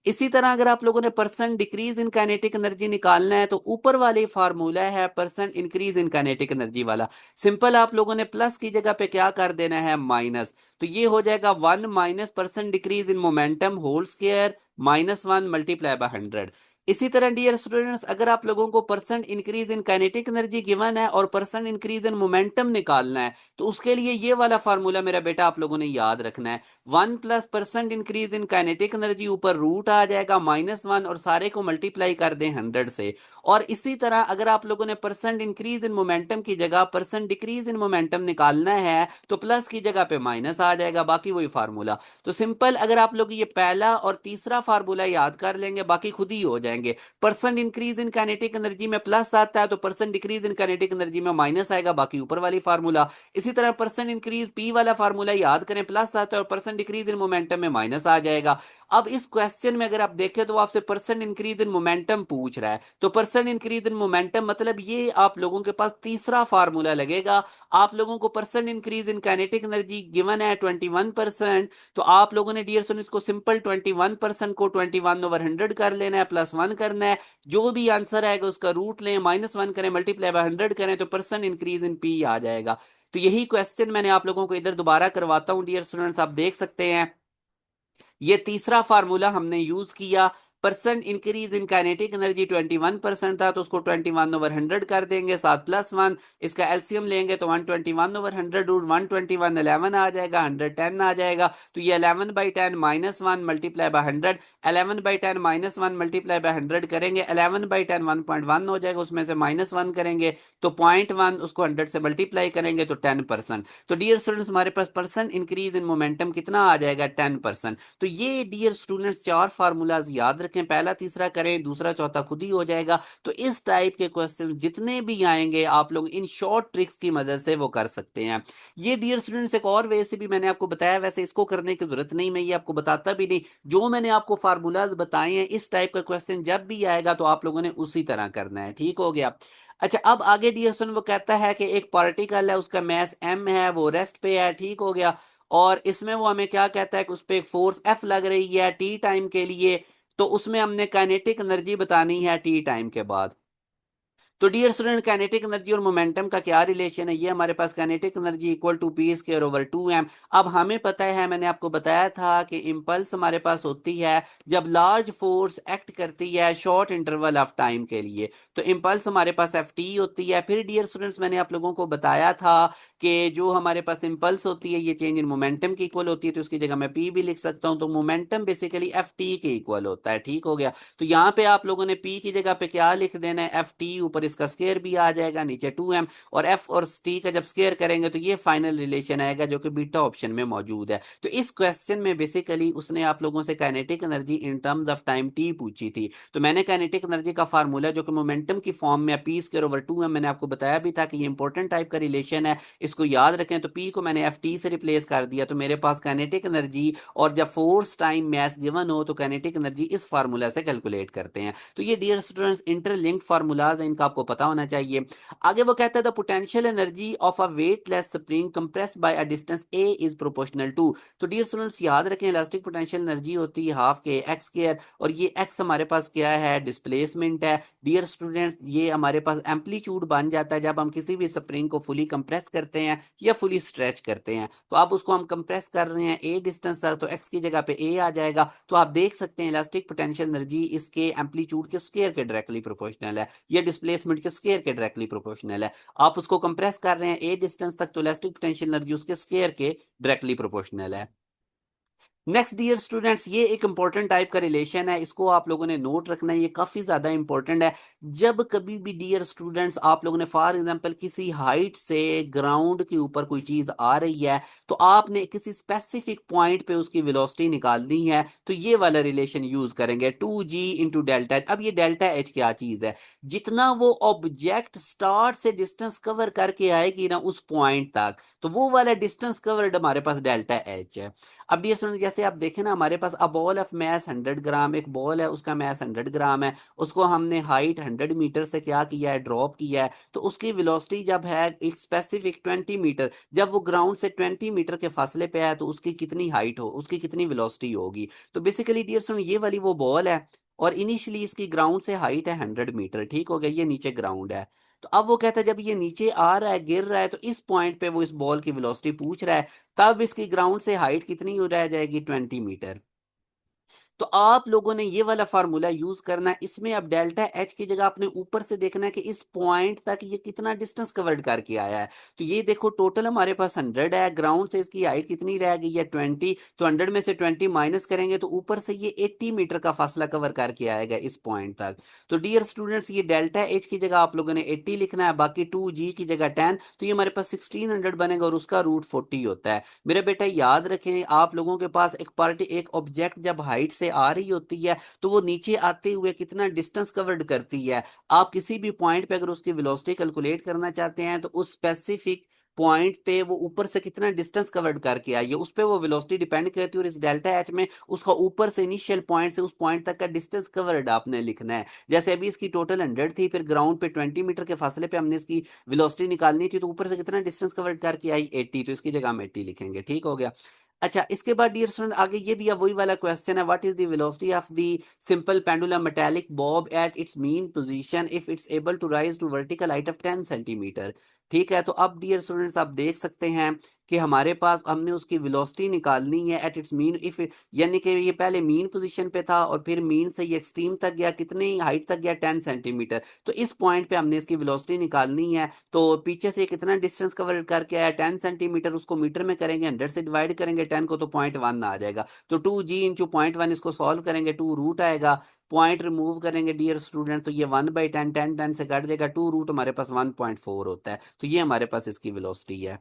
इसी तरह अगर आप लोगों ने परसेंट डिक्रीज इन काइनेटिक एनर्जी निकालना है तो ऊपर वाले फार्मूला है percent increase in kinetic energy वाला, सिंपल आप लोगों ने प्लस की जगह पे क्या कर देना है, माइनस। तो ये हो जाएगा 1 minus percent decrease in momentum whole square -1 multiply by 100। इसी तरह डियर स्टूडेंट्स अगर आप लोगों को percent increase in kinetic energy given है और परसेंट इंक्रीज इन मोमेंटम निकालना है, तो उसके लिए ये वाला फार्मूला मेरा बेटा आप लोगों ने याद रखना है। 1 + इंक्रीज इन काइनेटिक एनर्जी ऊपर रूट आ जाएगा -1 और सारे को मल्टीप्लाई कर दें 100 से। और इसी तरह अगर आप लोगों ने परसेंट इंक्रीज इन मोमेंटम की जगह परसेंट डिक्रीज इन मोमेंटम निकालना है तो प्लस की जगह पे माइनस आ जाएगा, बाकी वही फार्मूला। तो सिंपल अगर आप लोग ये पहला और तीसरा फार्मूला याद कर लेंगे बाकी खुद ही हो जाएंगे। Percent increase in kinetic energy में प्लस आता है तो परसेंट डिक्रीज इन काइनेटिक एनर्जी में माइनस आएगा, बाकी ऊपर वाली फार्मूला। इसी तरह परसेंट इंक्रीज पी वाला फार्मूला याद करें, प्लस आता है और परसेंट डिक्रीज इन मोमेंटम में माइनस आ जाएगा। अब इस क्वेश्चन में अगर आप देखें तो आपसे परसेंट इंक्रीज इन मोमेंटम पूछ रहा है, तो परसेंट इंक्रीज इन मोमेंटम मतलब ये आप लोगों के पास तीसरा फार्मूला लगेगा। आप लोगों को percent increase in kinetic energy given है 21%, तो आप लोगों ने डियर स्टूडेंट्स को सिंपल 21% को 21/100 कर लेना है, +1 करना है, जो भी आंसर आएगा उसका रूट लें, -1 करें, मल्टीप्लाई बाय 100 करें, तो परसेंट इंक्रीज इन पी आ जाएगा। तो यही क्वेश्चन मैंने आप लोगों को इधर दोबारा करवाता हूं डियर स्टूडेंट्स, आप देख सकते हैं ये तीसरा फार्मूला हमने यूज किया। Percent increase in kinetic energy 21% था, तो उसको 21/100 कर देंगे, 7+1, इसका एलसीएम लेंगे तो 121/100 रूट 121 11 आ जाएगा, 110 आ जाएगा। तो ये 11/10 -1 मल्टीप्लाई बाय 100, 11/10 -1 मल्टीप्लाई बाय 100 करेंगे, 11/10 1.1 हो जाएगा, उसमें से -1 करेंगे तो 0.1, उसको 100 से मल्टीप्लाई करेंगे तो 10%। तो डियर स्टूडेंट्स हमारे पास परसेंट इंक्रीज इन मोमेंटम कितना आ जाएगा, 10%। तो ये डियर स्टूडेंट्स 4 फार्मूलाज याद रखें, पहला तीसरा करें, दूसरा चौथा खुद ही हो जाएगा। तो इस टाइप के क्वेश्चन जितने भी आएंगे आप लोग इन शॉर्ट ट्रिक्स की मदद से वो कर सकते हैं। ये डियर स्टूडेंट्स एक और वे से भी मैंने आपको बताया, वैसे इसको करने की जरूरत नहीं, मैं ये आपको बताता भी नहीं, जो मैंने आपको फार्मूलाज बताए हैं इस टाइप का क्वेश्चन जब भी आएगा तो आप लोगों ने उसी तरह करना है, ठीक हो गया। अच्छा, अब आगे डियर स्टूडेंट वो कहता है कि एक पार्टिकल है, उसका मास m है, वो रेस्ट पे है, ठीक हो गया, और इसमें वो हमें क्या कहता है कि उस पर एक फोर्स F लग रही है t टाइम के लिए, तो उसमें हमने काइनेटिक एनर्जी बतानी है t टाइम के बाद। तो डियर स्टूडेंट काइनेटिक एनर्जी और मोमेंटम का क्या रिलेशन है, ये हमारे पास kinetic energy equal to P square over 2m। अब हमें पता है, मैंने आपको बताया था कि इंपल्स हमारे पास होती है जब लार्ज फोर्स एक्ट करती है शॉर्ट इंटरवल ऑफ टाइम के लिए, तो इंपल्स हमारे पास एफ टी होती है। फिर डियर स्टूडेंट्स मैंने आप लोगों को बताया था कि जो हमारे पास इंपल्स होती है ये चेंज इन मोमेंटम की इक्वल होती है, तो उसकी जगह मैं पी भी लिख सकता हूँ, तो मोमेंटम बेसिकली एफ टी के इक्वल होता है, ठीक हो गया। तो यहाँ पे आप लोगों ने P की जगह पे क्या लिख देना है, एफ टी, ऊपर इसका स्क्वायर भी आ जाएगा, नीचे 2m, और F और T का जब स्क्वायर करेंगे तो ये फाइनल रिलेशन आएगा जो कि बीटा ऑप्शन में मौजूद है। तो इस क्वेश्चन में बेसिकली उसने आप लोगों से kinetic energy in terms of time t पूछी थी, तो मैंने काइनेटिक एनर्जी का फार्मूला जो कि मोमेंटम की फॉर्म में पी स्क्वायर ओवर 2m, मैंने आपको बताया भी था कि ये इंपॉर्टेंट टाइप का रिलेशन है, इसको याद रखें। तो P को मैंने एफ टी से रिप्लेस कर दिया, तो मेरे पास काइनेटिक एनर्जी, और जब फोर्स टाइम मैस गिवन हो तो काइनेटिक एनर्जी इस फार्मूला से कैलकुलेट करते हैं। तो ये डियर स्टूडेंट्स इंटरलिंक्ड फार्मूलाज हैं, इनका आपको पता होना चाहिए। आगे वो कहता है the potential energy of a weightless spring compressed by a distance a is proportional to. तो डियर स्टूडेंट्स याद रखें, इलास्टिक पोटेंशियल एनर्जी होती है हाफ के एक्स स्क्वायर, और ये x हमारे पास क्या है, डिस्प्लेसमेंट है। डियर स्टूडेंट्स ये हमारे पास एम्पलीट्यूड बन जाता है जब हम किसी भी स्प्रिंग को फुली कंप्रेस करते हैं या फुली स्ट्रेच करते हैं। तो अब उसको हम कंप्रेस कर रहे हैं a डिस्टेंस तक, तो x की जगह पे a आ जाएगा। तो आप देख सकते हैं इलास्टिक पोटेंशियल एनर्जी इसके एम्पलीट्यूड के स्क्वायर के डायरेक्टली प्रोपोर्शनल है, या डिस्प्लेसमेंट के स्क्वायर के डायरेक्टली प्रोपोर्शनल है। आप उसको कंप्रेस कर रहे हैं a डिस्टेंस तक, तो इलास्टिक पोटेंशियल एनर्जी उसके स्क्वायर के डायरेक्टली प्रोपोर्शनल है। नेक्स्ट डियर स्टूडेंट्स, ये एक इंपॉर्टेंट टाइप का रिलेशन है, इसको आप लोगों ने नोट रखना है, ये काफी ज्यादा इंपॉर्टेंट है। जब कभी भी डियर स्टूडेंट्स आप लोगों ने फॉर एग्जांपल किसी हाइट से ग्राउंड के ऊपर कोई चीज आ रही है, तो आपने किसी स्पेसिफिक पॉइंट पे उसकी वेलोसिटी निकालनी है, तो ये वाला रिलेशन यूज करेंगे 2g इंटू डेल्टा एच। अब ये डेल्टा एच क्या चीज है, जितना वो ऑब्जेक्ट स्टार्ट से डिस्टेंस कवर करके आएगी ना उस पॉइंट तक, तो वो वाला डिस्टेंस कवर्ड हमारे पास डेल्टा एच है। अब डियर स्टूडेंट जैसे आप देखें ना, हमारे पास अ बॉल ऑफ मैस 100 ग्राम, एक बॉल है उसका मैस 100 ग्राम है, उसको हमने हाइट 100 मीटर से क्या किया है, ड्रॉप किया है, तो उसकी वेलोसिटी जब है एक स्पेसिफिक 20 मीटर, जब वो ग्राउंड से 20 मीटर के फासले पे है तो उसकी कितनी हाइट हो, उसकी कितनी वेलोसिटी होगी। तो बेसिकली डियर स्टूडेंट ये वाली वो बॉल है, और इनिशियली इसकी ग्राउंड से हाइट है 100 मीटर, ठीक हो गया, ये नीचे ग्राउंड है। तो अब वो कहता है जब ये नीचे आ रहा है, गिर रहा है, तो इस पॉइंट पे वो इस बॉल की वेलोसिटी पूछ रहा है, तब इसकी ग्राउंड से हाइट कितनी हो रह जाएगी, 20 मीटर। तो आप लोगों ने ये वाला फार्मूला यूज करना है, इसमें अब डेल्टा एच की जगह आपने ऊपर से देखना है कि इस पॉइंट तक ये कितना डिस्टेंस कवर्ड करके आया है। तो ये देखो टोटल हमारे पास 100 है, ग्राउंड से इसकी हाइट कितनी रह गई है, 20, तो 100 में से 20 माइनस करेंगे तो ऊपर से ये 80 मीटर का फासला कवर करके आएगा इस पॉइंट तक। तो डियर स्टूडेंट्स ये डेल्टा एच की जगह आप लोगों ने 80 लिखना है, बाकी 2g की जगह 10, तो ये हमारे पास 1600 बनेगा, और उसका रूट 40 होता है। मेरे बेटा याद रखें, आप लोगों के पास एक ऑब्जेक्ट जब हाइट से आ रही होती है तो वो नीचे आते हुए कितना डिस्टेंस कवर्ड करती है। आप किसी भी पॉइंट पे अगर उसकी वेलोसिटी कैलकुलेट करना चाहते हैं तो उस स्पेसिफिक पॉइंट पे वो ऊपर से कितना डिस्टेंस कवर्ड करके आई है उस पे वो वेलोसिटी डिपेंड करती है, और इस डेल्टा एच में उसका ऊपर से इनिशियल पॉइंट से उस पॉइंट तक का डिस्टेंस कवर्ड आपने लिखना है। जैसे अभी इसकी टोटल 100 थी, फिर ग्राउंड पे 20 मीटर के फासले पे हमने इसकी वेलोसिटी निकालनी थी, तो ऊपर से कितना डिस्टेंस कवर्ड करके आई, 80, तो इसकी जगह हम 80 लिखेंगे, ठीक हो गया। अच्छा, इसके बाद डियर स्टूडेंट आगे ये भी अब वही वाला क्वेश्चन है, what is the velocity of the simple pendulum metallic bob at its mean position if it's able to rise to vertical height of 10 centimetre. ठीक है, तो अब डियर स्टूडेंट्स आप देख सकते हैं कि हमारे पास हमने उसकी वेलोसिटी निकालनी है एट इट्स मीन इफ, यानी कि ये पहले मीन पोजीशन पे था और फिर मीन से ये एक्सट्रीम तक गया, कितनी हाइट तक गया, 10 सेंटीमीटर। तो इस पॉइंट पे हमने इसकी वेलोसिटी निकालनी है। तो पीछे से कितना डिस्टेंस कवर करके आया, 10 सेंटीमीटर, उसको मीटर में करेंगे, 100 से डिवाइड करेंगे 10 को, तो 0.1 आ जाएगा। तो 2g × 0.1, इसको सॉल्व करेंगे, 2 रूट आएगा, पॉइंट रिमूव करेंगे डियर स्टूडेंट, तो ये 1/10, 10 से कट देगा, 2 रूट हमारे पास 1.4 होता है। तो ये हमारे पास इसकी वेलोसिटी है।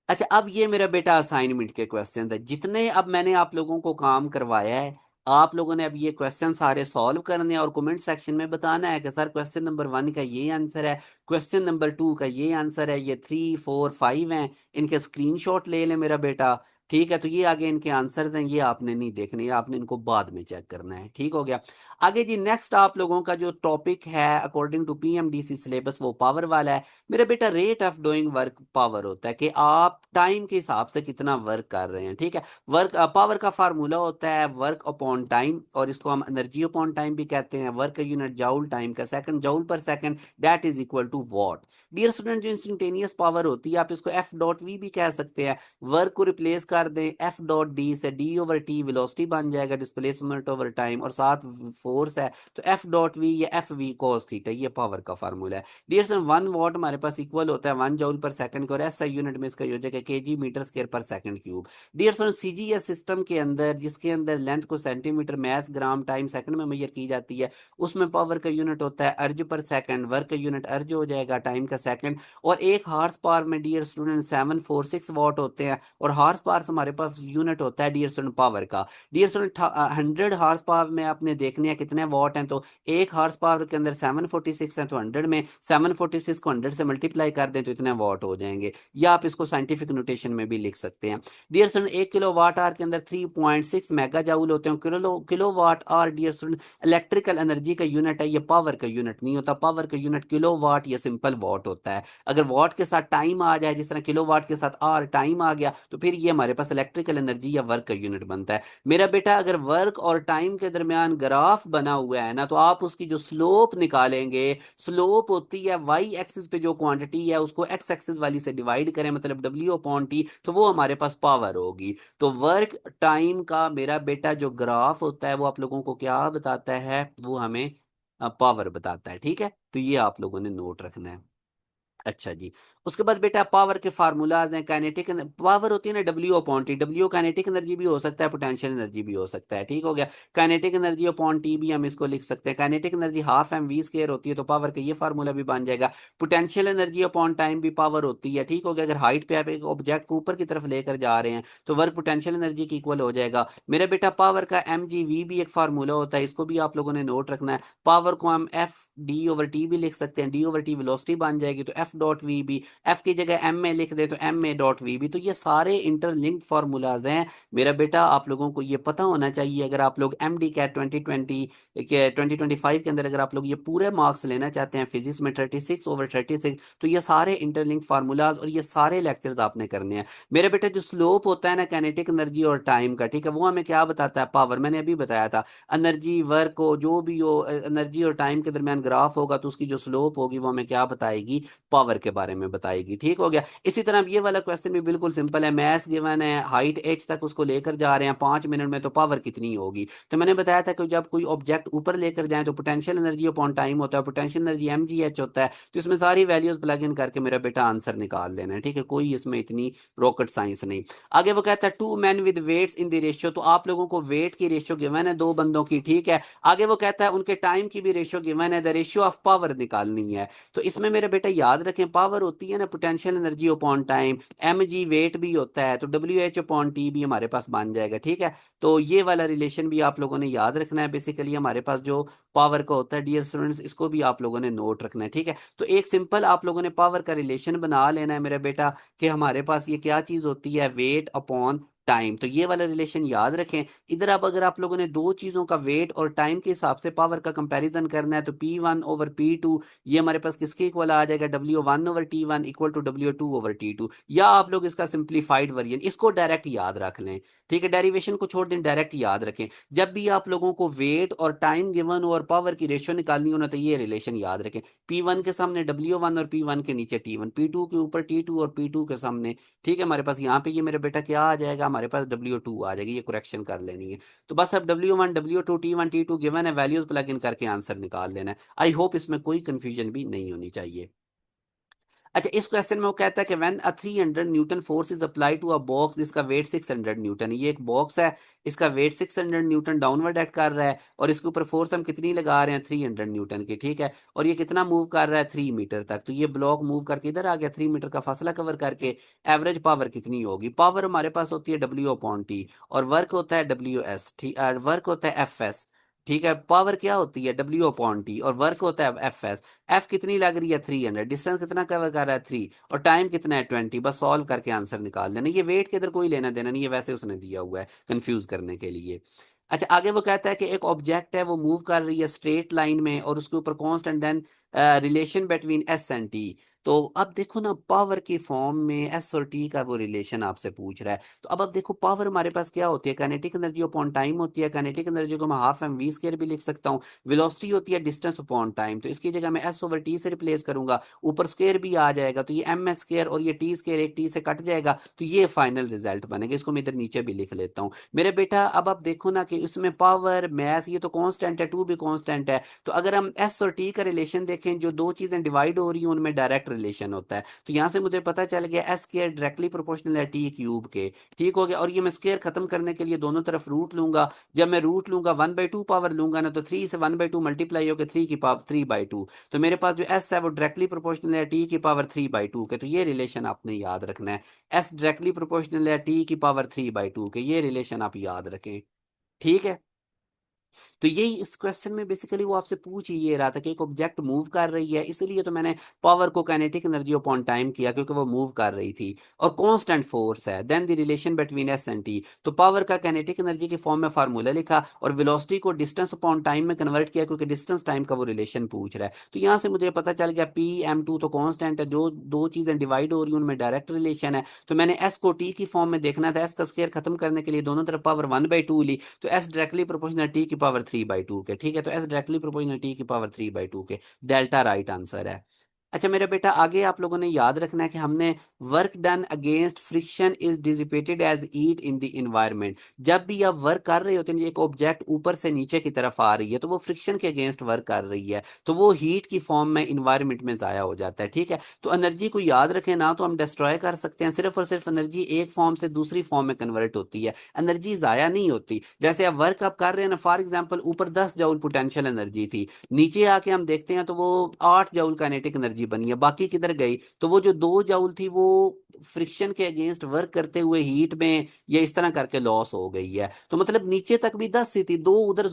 अच्छा, अब ये मेरा बेटा असाइनमेंट के क्वेश्चन है, जितने अब मैंने आप लोगों को काम करवाया है, आप लोगों ने अब ये क्वेश्चन सारे सॉल्व करने हैं और कमेंट सेक्शन में बताना है कि सर क्वेश्चन नंबर 1 का ये आंसर है, क्वेश्चन नंबर 2 का ये आंसर है, ये 3 4 5 हैं, इनके स्क्रीनशॉट ले ले मेरा बेटा। ठीक है, तो ये आगे इनके आंसर हैं, ये आपने नहीं देखने, ये आपने इनको बाद में चेक करना है। ठीक हो गया। आगे जी नेक्स्ट आप लोगों का जो टॉपिक है अकॉर्डिंग टू पीएमडीसी सिलेबस, वो पावर वाला है। मेरा बेटा rate of doing work power होता है कि आप टाइम के हिसाब से कितना वर्क कर रहे हैं। ठीक है, वर्क पावर का फार्मूला होता है वर्क अपॉन टाइम, और इसको हम एनर्जी अपॉन टाइम भी कहते हैं। वर्क यूनिट जाउल, टाइम का second, joule per second, that is equal to watt. Dear student, जो इंस्टेंटेनियस पावर होती है, आप इसको एफ डॉट वी भी कह सकते हैं। वर्क को रिप्लेस कर दें एफ डॉट डी से, डी ओवर टी वेलोसिटी बन जाएगा, डिस्प्लेसमेंट ओवर टाइम, और साथ फोर्स है, तो एफ डॉट वी या एफ वी कॉस थीटा, ये पावर का फार्मूला है। डियर सर 1 वॉट हमारे पास इक्वल होता है 1 जूल पर सेकंड के, और एसआई यूनिट में इसका हो जाएगा केजी मीटर स्क्वायर पर second cube. Dear sir CGS system के अंदर, जिसके अंदर लेंथ को centimetre, mass gram, time second में मेजर की जाती है, उसमें पावर का यूनिट होता है अर्ज पर सेकंड, वर्क का यूनिट अर्ज हो जाएगा, टाइम का सेकंड, और एक हार्स पावर में डियर स्टूडेंट 746 वॉट होते हैं, और हार्स पावर हमारे पास यूनिट होता है डियर स्टूडेंट पावर का। डियर स्टूडेंट 100 हार्स पावर में आपने देखने हैं कितने वॉट हैं, तो एक हार्स पावर के अंदर 746 है, तो 100 में 746 को 100 से मल्टीप्लाई कर दें तो इतने वॉट हो जाएंगे, या आप इसको साइंटिफिक नोटेशन में भी लिख सकते हैं। Dear student 1 kilo watt hour के अंदर 3.6 मेगा जाउल होते हैं। Kilo watt hour dear student electrical energy का यूनिट है, ये पावर का यूनिट नहीं होता। पावर का यूनिट किलो वाट या सिंपल वॉट होता है। अगर वॉट के साथ टाइम आ जाए, जिस तरह किलो वाट के साथ आर टाइम आ गया, तो फिर ये हमारे पास इलेक्ट्रिकल एनर्जी या वर्क का यूनिट बनता है। मेरा बेटा अगर वर्क और टाइम के दरमियान ग्राफ बना हुआ है ना, तो आप उसकी जो स्लोप निकालेंगे, स्लोप होती है वाई एक्सिस पे जो क्वांटिटी है उसको एक्स एक्सिस वाली से डिवाइड करें, मतलब डब्ल्यू अपॉन टी, तो वो हमारे पास पावर होगी। तो वर्क टाइम का मेरा बेटा जो ग्राफ होता है वो आप लोगों को क्या बताता है, वो हमें पावर बताता है। ठीक है, तो ये आप लोगों ने नोट रखना है। अच्छा जी, उसके बाद बेटा पावर के फार्मूलाज हैं। काइनेटिक पावर होती है ना W upon T, W kinetic energy भी हो सकता है, पोटेंशियल एनर्जी भी हो सकता है। ठीक हो गया, काइनेटिक एनर्जी अपॉन टी भी हम इसको लिख सकते हैं। Kinetic energy half M we square होती है, तो पावर का ये फार्मूला भी बन जाएगा। पोटेंशियल एनर्जी अपॉन टाइम भी पावर होती है। ठीक हो गया, अगर हाइट पे आप एक ऑब्जेक्ट को ऊपर की तरफ लेकर जा रहे हैं तो वर्क पोटेंशियल एनर्जी की इक्वल हो जाएगा। मेरे बेटा पावर का एम जी वी भी एक फार्मूला होता है, इसको भी आप लोगों ने नोट रखना है। पावर को हम एफ डी ओवर टी भी लिख सकते हैं, डी ओवर टी वेलोसिटी बन जाएगी, तो एफ डॉट वी भी, एफ की जगह एम में लिख दे तो एम ए डॉट वी भी। तो ये सारे इंटरलिंक्ड फार्मूलाज हैं। मेरा बेटा आप लोगों को ये पता होना चाहिए, अगर आप लोग एम डी कैट 2020 के 2025 के अंदर अगर आप लोग ये पूरे मार्क्स लेना चाहते हैं फिजिक्स में 36/36, तो ये सारे इंटरलिंक्ड फार्मूलाज और ये सारे लेक्चर्स आपने करने हैं। मेरे बेटे जो स्लोप होता है ना काइनेटिक एनर्जी और टाइम का, ठीक है, वो हमें क्या बताता है, पावर। मैंने अभी बताया था, एनर्जी वर्क हो जो भी हो, एनर्जी और टाइम के दरमियान ग्राफ होगा तो उसकी जो स्लोप होगी वो हमें क्या बताएगी, पावर के बारे में बताएगी। ठीक हो गया। इसी तरह अब ये वाला क्वेश्चन भी बिल्कुल सिंपल है, मैथ गिवन है, हाइट एच तक उसको लेकर जा रहे हैं 5 मिनट में, तो पावर कितनी होगी। तो मैंने बताया था कि जब कोई ऑब्जेक्ट ऊपर लेकर जाए तो पोटेंशियल एनर्जी अपॉन टाइम होता है, पोटेंशियल एनर्जी एम जी एच होता है। तो इसमें सारी वैल्यूज प्लग इन करके मेरा बेटा आंसर निकाल लेना है। ठीक है, कोई इसमें इतनी रॉकेट साइंस नहीं। आगे वो कहता है 2 men with weights in the ratio, तो आप लोगों को वेट की रेशियो गिवन है 2 बंदों की। ठीक है, आगे वो कहता है उनके टाइम की भी रेशियो गिवन है, द रेशियो ऑफ पावर निकालनी है। तो इसमें मेरे बेटा याद रखें, पावर होती है ना potential energy upon time, m g weight भी होता है, तो डब्ल्यू एच अपॉन टी भी हमारे पास बन जाएगा। ठीक है, तो ये वाला रिलेशन भी आप लोगों ने याद रखना है। बेसिकली हमारे पास जो पावर का होता है डियर स्टूडेंट्स, इसको भी आप लोगों ने नोट रखना है। ठीक है, तो एक सिंपल आप लोगों ने पावर का रिलेशन बना लेना है मेरा बेटा, कि हमारे पास ये क्या चीज होती है, वेट अपॉन टाइम। तो ये वाला रिलेशन याद रखें। इधर अब अगर आप लोगों ने दो चीजों का वेट और टाइम के हिसाब से पावर का कंपैरिजन करना है तो P1/P2 ये हमारे पास किसके इक्वल आ जाएगा, W1/T1 इक्वल टू W2/T2, या आप लोग इसका सिंप्लीफाइड वर्जन इसको डायरेक्ट याद रख लें। ठीक है, डेरिवेशन को छोड़ दें, डायरेक्ट याद रखें। जब भी आप लोगों को वेट और टाइम गिवन हो और पावर की रेशियो निकालनी हो ना, तो ये रिलेशन याद रखें। P1 के सामने W1 और P1 के नीचे T1, P2 के ऊपर T2 और P2 के सामने, ठीक है, हमारे पास यहाँ पे ये मेरे बेटा क्या आ जाएगा, हमारे पास W2 आ जाएगी। ये करेक्शन कर लेनी है। तो बस अब W1 W2 T1 T2 given है, वैल्यूज प्लग इन करके आंसर निकाल लेना है। आई होप इसमें कोई कंफ्यूजन भी नहीं होनी चाहिए। अच्छा, इस क्वेश्चन में वो कहता है कि when a 300 newton force is apply to a box जिसका वेट 600 न्यूटन है। ये एक बॉक्स है, इसका वेट 600 न्यूटन डाउनवर्ड एक्ट कर रहा है और इसके ऊपर फोर्स हम कितनी लगा रहे हैं, 300 न्यूटन की। ठीक है, और ये कितना मूव कर रहा है, 3 मीटर तक। तो ये ब्लॉक मूव करके इधर आ गया, 3 मीटर का फासला कवर करके। एवरेज पावर कितनी होगी, पावर हमारे पास होती है W/T और वर्क होता है WS, ठीक, वर्क होता है FS। ठीक है, पावर क्या होती है, W/T और वर्क होता है FS। एफ कितनी लग रही है, 300, डिस्टेंस कितना कवर कर रहा है, 3, और टाइम कितना है, 20। बस सॉल्व करके आंसर निकाल लेना। ये वेट के इधर कोई लेना देना नहीं है, वैसे उसने दिया हुआ है कंफ्यूज करने के लिए। अच्छा, आगे वो कहता है कि एक ऑब्जेक्ट है, वो मूव कर रही है स्ट्रेट लाइन में और उसके ऊपर constant then relation between S and T। तो अब देखो ना, पावर की फॉर्म में S और T का वो रिलेशन आपसे पूछ रहा है। तो अब देखो, पावर हमारे पास क्या होती है, काइनेटिक एनर्जी अपॉन टाइम होती है। काइनेटिक एनर्जी को मैं ½ mv² भी लिख सकता हूँ। वेलोसिटी होती है डिस्टेंस अपॉन टाइम, तो इसकी जगह मैं S/T से रिप्लेस करूंगा, ऊपर स्क्वायर भी आ जाएगा, तो ये MS² और ये T² एक T से कट जाएगा, तो ये फाइनल रिजल्ट बनेगा। इसको मैं इधर नीचे भी लिख लेता हूँ मेरे बेटा। अब आप देखो ना कि इसमें पावर मैस ये तो कांस्टेंट है, टू भी कांस्टेंट है। तो अगर हम S और T का रिलेशन देखें, जो दो चीजें डिवाइड हो रही हैं उनमें डायरेक्ट रिलेशन होता है। तो यहां से मुझे पता चल गया S² डायरेक्टली प्रोपोर्शनल है T³ के। ठीक हो गया, और ये मैं स्क्वायर खत्म करने के लिए दोनों तरफ रूट लूंगा। जब मैं रूट लूंगा 1/2 पावर लूंगा ना, तो 3 से 1/2 मल्टीप्लाई होकर 3 की पावर 3/2। तो मेरे पास जो S है वो डायरेक्टली प्रोपोर्शनल है T³ 3/2 के। तो ये रिलेशन आपने याद रखना है, S डायरेक्टली प्रोपोर्शनल है T³ 3/2 के। ये रिलेशन आप याद रखें, ठीक है। तो यही इस क्वेश्चन में बेसिकली वो आपसे पूछ ही ये रहा था कि एक ऑब्जेक्ट मूव कर रही है, इसलिए तो मैंने पावर को काइनेटिक एनर्जी अपॉन टाइम किया, क्योंकि वो मूव कर रही थी और कांस्टेंट फोर्स है। Then the relation between S and T। तो पावर का काइनेटिक एनर्जी के फॉर्म में फार्मूला लिखा और वेलोसिटी को डिस्टेंस अपॉन टाइम में कन्वर्ट किया, क्योंकि डिस्टेंस टाइम का वो रिलेशन पूछ रहा है। तो यहाँ से मुझे पता चल गया P(m2) तो कांस्टेंट है, जो दो चीजें डिवाइड हो रही हैं उनमें डायरेक्ट रिलेशन है। तो मैंने S को T की फॉर्म में देखना था, S का स्क्वायर खत्म करने के लिए दोनों तरफ पावर 1/2 ली, तो S डायरेक्टली प्रोपोर्शनल T³ 3/2 के। ठीक है, तो S डायरेक्टली प्रोपोर्शनल T³ 3/2 के। डेल्टा राइट आंसर है। अच्छा मेरे बेटा, आगे आप लोगों ने याद रखना है कि हमने work done against friction is dissipated as heat in the environment. जब भी आप वर्क कर रहे होते हैं, एक ऑब्जेक्ट ऊपर से नीचे की तरफ आ रही है, तो वो फ्रिक्शन के अगेंस्ट वर्क कर रही है, तो वो हीट की फॉर्म में इन्वायरमेंट में जाया हो जाता है। ठीक है, तो एनर्जी को याद रखें ना, तो हम डिस्ट्रॉय कर सकते हैं, सिर्फ और सिर्फ एनर्जी एक फॉर्म से दूसरी फॉर्म में कन्वर्ट होती है, एनर्जी जाया नहीं होती। जैसे आप वर्क आप कर रहे हैं ना, फॉर एग्जाम्पल ऊपर 10 जूल पोटेंशियल एनर्जी थी, नीचे आके हम देखते हैं तो वो 8 जूल काइनेटिक एनर्जी बनी है, बाकी किधर गई, तो वो जो 2 जूल थी वो फ्रिक्शन के अगेंस्ट वर्क करते हुए हीट में या इस तरह करके लॉस हो गई है। तो मतलब नीचे तक भी 10 ही थी, दो उधर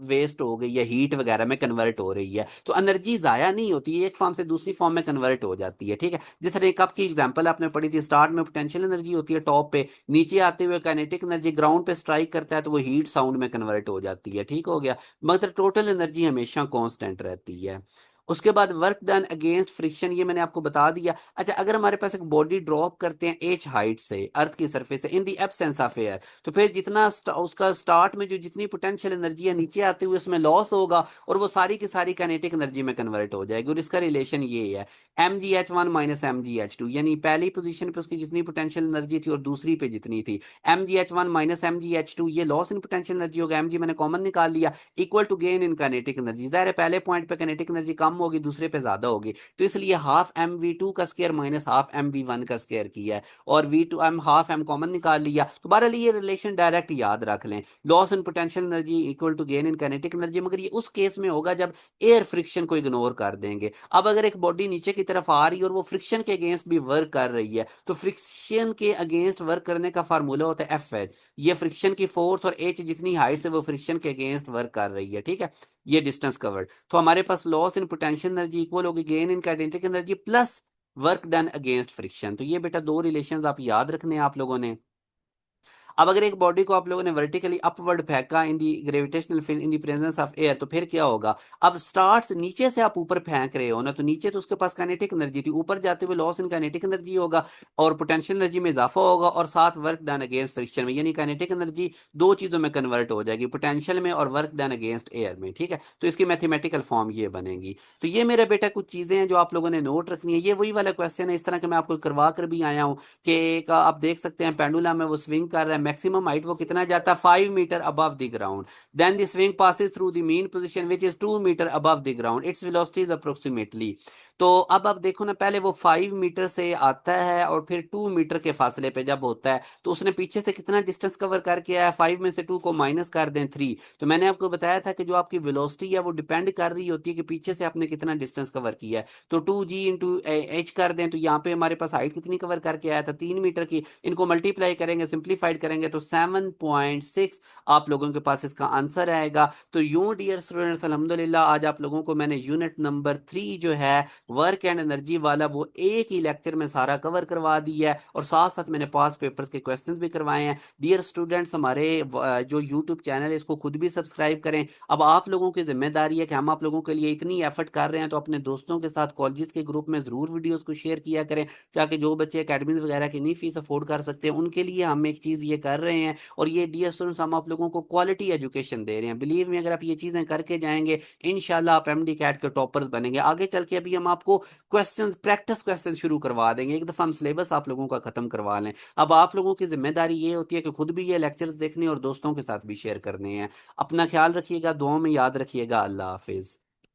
वेस्ट हो गई है, हीट वगैरह में कन्वर्ट हो रही है। तो एनर्जी जाया नहीं होती, एक फॉर्म से दूसरी फॉर्म में कन्वर्ट हो जाती है। ठीक है, जिस तरह कप की एग्जांपल आपने पढ़ी थी, स्टार्ट में पोटेंशियल एनर्जी होती है टॉप पे, नीचे आते हुए काइनेटिक एनर्जी ग्राउंड पे स्ट्राइक करता है तो वो हीट साउंड में कन्वर्ट हो जाती है। ठीक हो गया, मगर टोटल एनर्जी हमेशा कांस्टेंट रहती है। उसके बाद वर्क डन अगेंस्ट फ्रिक्शन, ये मैंने आपको बता दिया। अच्छा, अगर हमारे पास एक बॉडी ड्रॉप करते हैं H हाइट से अर्थ की सरफेस से in the absence of air, तो फिर जितना उसका स्टार्ट में जो जितनी पोटेंशियल एनर्जी है नीचे आते हुए उसमें लॉस होगा, और वो सारी की सारी काइनेटिक एनर्जी में कन्वर्ट हो जाएगी। और इसका रिलेशन ये है mgh1 - mgh2, यानी पहली पोजीशन पे उसकी जितनी पोटेंशियल एनर्जी थी और दूसरी पे जितनी थी, mgh1 - mgh2, ये लॉस इन पोटेंशियल एनर्जी होगा, mg मैंने कॉमन निकाल लिया, equal to gain in kinetic energy. जाहिर है पहले पॉइंट पे काइनेटिक एनर्जी कम होगी, दूसरे पे ज्यादा होगी, तो इसलिए ½ mv2 का स्क्वायर माइनस ½ mv1 का स्क्वायर किया है, और v2 m ½ m कॉमन निकाल लिया। तो बहरहाल ये रिलेशन डायरेक्ट याद रख लें, loss in potential energy equal to gain in kinetic energy, मगर ये उस केस में होगा जब एयर फ्रिक्शन को इग्नोर कर देंगे। अब अगर एक बॉडी नीचे की तरफ आ रही है और वो फ्रिक्शन के अगेंस्ट भी वर्क कर रही है, तो फ्रिक्शन के अगेंस्ट वर्क करने का फार्मूला होता है FH। ये फ्रिक्शन की फोर्स और H जितनी हाइट से वो फ्रिक्शन के अगेंस्ट वर्क कर रही है। ठीक है, ये डिस्टेंस कवर्ड, तो हमारे पास loss in potential energy equal होगी gain in kinetic energy plus work done against friction. तो ये बेटा दो रिलेशंस आप याद रखने हैं आप लोगों ने। अब अगर एक बॉडी को आप लोगों ने वर्टिकली अपवर्ड फेंका in the gravitational field in the presence of air, तो फिर क्या होगा? अब स्टार्ट नीचे से आप ऊपर फेंक रहे हो ना, तो नीचे तो उसके पास काइनेटिक एनर्जी थी, ऊपर जाते हुए लॉस इन काइनेटिक एनर्जी होगा और पोटेंशियल एनर्जी में इजाफा होगा, और साथ वर्क डन अगेंस्ट फ्रिक्शन में, यानी काइनेटिक एनर्जी दो चीजों में कन्वर्ट हो जाएगी, पोटेंशियल में और वर्क डन अगेंस्ट एयर में। ठीक है, तो इसकी मैथमेटिकल फॉर्म ये बनेगी। तो ये मेरे बेटा कुछ चीजें हैं जो आप लोगों ने नोट रखनी है। ये वही वाला क्वेश्चन है, इस तरह के मैं आपको करवा कर भी आया हूँ कि एक आप देख सकते हैं पेंडुलम है, वो स्विंग कर रहा है, मैक्सिमम हाइट वो कितना जाता है? 5 metre above the ground. Then the swing passes through the mean position which is 2 metre above the ground, its velocity is approximately। तो अब आप देखो ना, पहले वो 5 मीटर से आता है और फिर 2 मीटर के फासले पे जब होता है, तो उसने पीछे से कितना डिस्टेंस कवर करके आया? 5 में से 2 को माइनस कर दें 3। तो मैंने आपको बताया था कि जो आपकी वेलोसिटी है वो डिपेंड कर रही होती है कि पीछे से आपने कितना डिस्टेंस कवर किया है। तो 2g इंटू एच कर दें, तो यहाँ पे हमारे पास हाइट कितनी कवर करके आया था? 3 मीटर की। इनको मल्टीप्लाई करेंगे, सिंप्लीफाइड करेंगे, तो 7.6 आप लोगों के पास इसका आंसर आएगा। तो यूं डियर स्टूडेंट्स, अल्हम्दुलिल्लाह आज आप लोगों को मैंने यूनिट नंबर 3 जो है वर्क एंड एनर्जी वाला, वो एक ही लेक्चर में सारा कवर करवा दिया है, और साथ साथ मैंने पास पेपर्स के क्वेश्चंस भी करवाए हैं। डियर स्टूडेंट्स, हमारे जो यूट्यूब चैनल है इसको खुद भी सब्सक्राइब करें। अब आप लोगों की जिम्मेदारी है कि हम आप लोगों के लिए इतनी एफर्ट कर रहे हैं, तो अपने दोस्तों के साथ कॉलेजेस के ग्रुप में ज़रूर वीडियोज़ को शेयर किया करें, ताकि जो बच्चे अकेडमीज वगैरह की नहीं फीस अफोर्ड कर सकते उनके लिए हम एक चीज़ ये कर रहे हैं। और ये डियर स्टूडेंट्स, हम आप लोगों को क्वालिटी एजुकेशन दे रहे हैं। बिलीव में, अगर आप ये चीज़ें करके जाएंगे, इंशाल्लाह आप एमडी कैट के टॉपर्स बनेंगे। आगे चल के अभी हम आपको क्वेश्चंस, प्रैक्टिस क्वेश्चन शुरू करवा देंगे, एक दफ़ा हम सिलेबस आप लोगों का ख़त्म करवा लें। अब आप लोगों की जिम्मेदारी ये होती है कि खुद भी ये लेक्चर्स देखने और दोस्तों के साथ भी शेयर करने हैं। अपना ख्याल रखिएगा, दुआओं में याद रखिएगा। अल्लाह हाफिज़।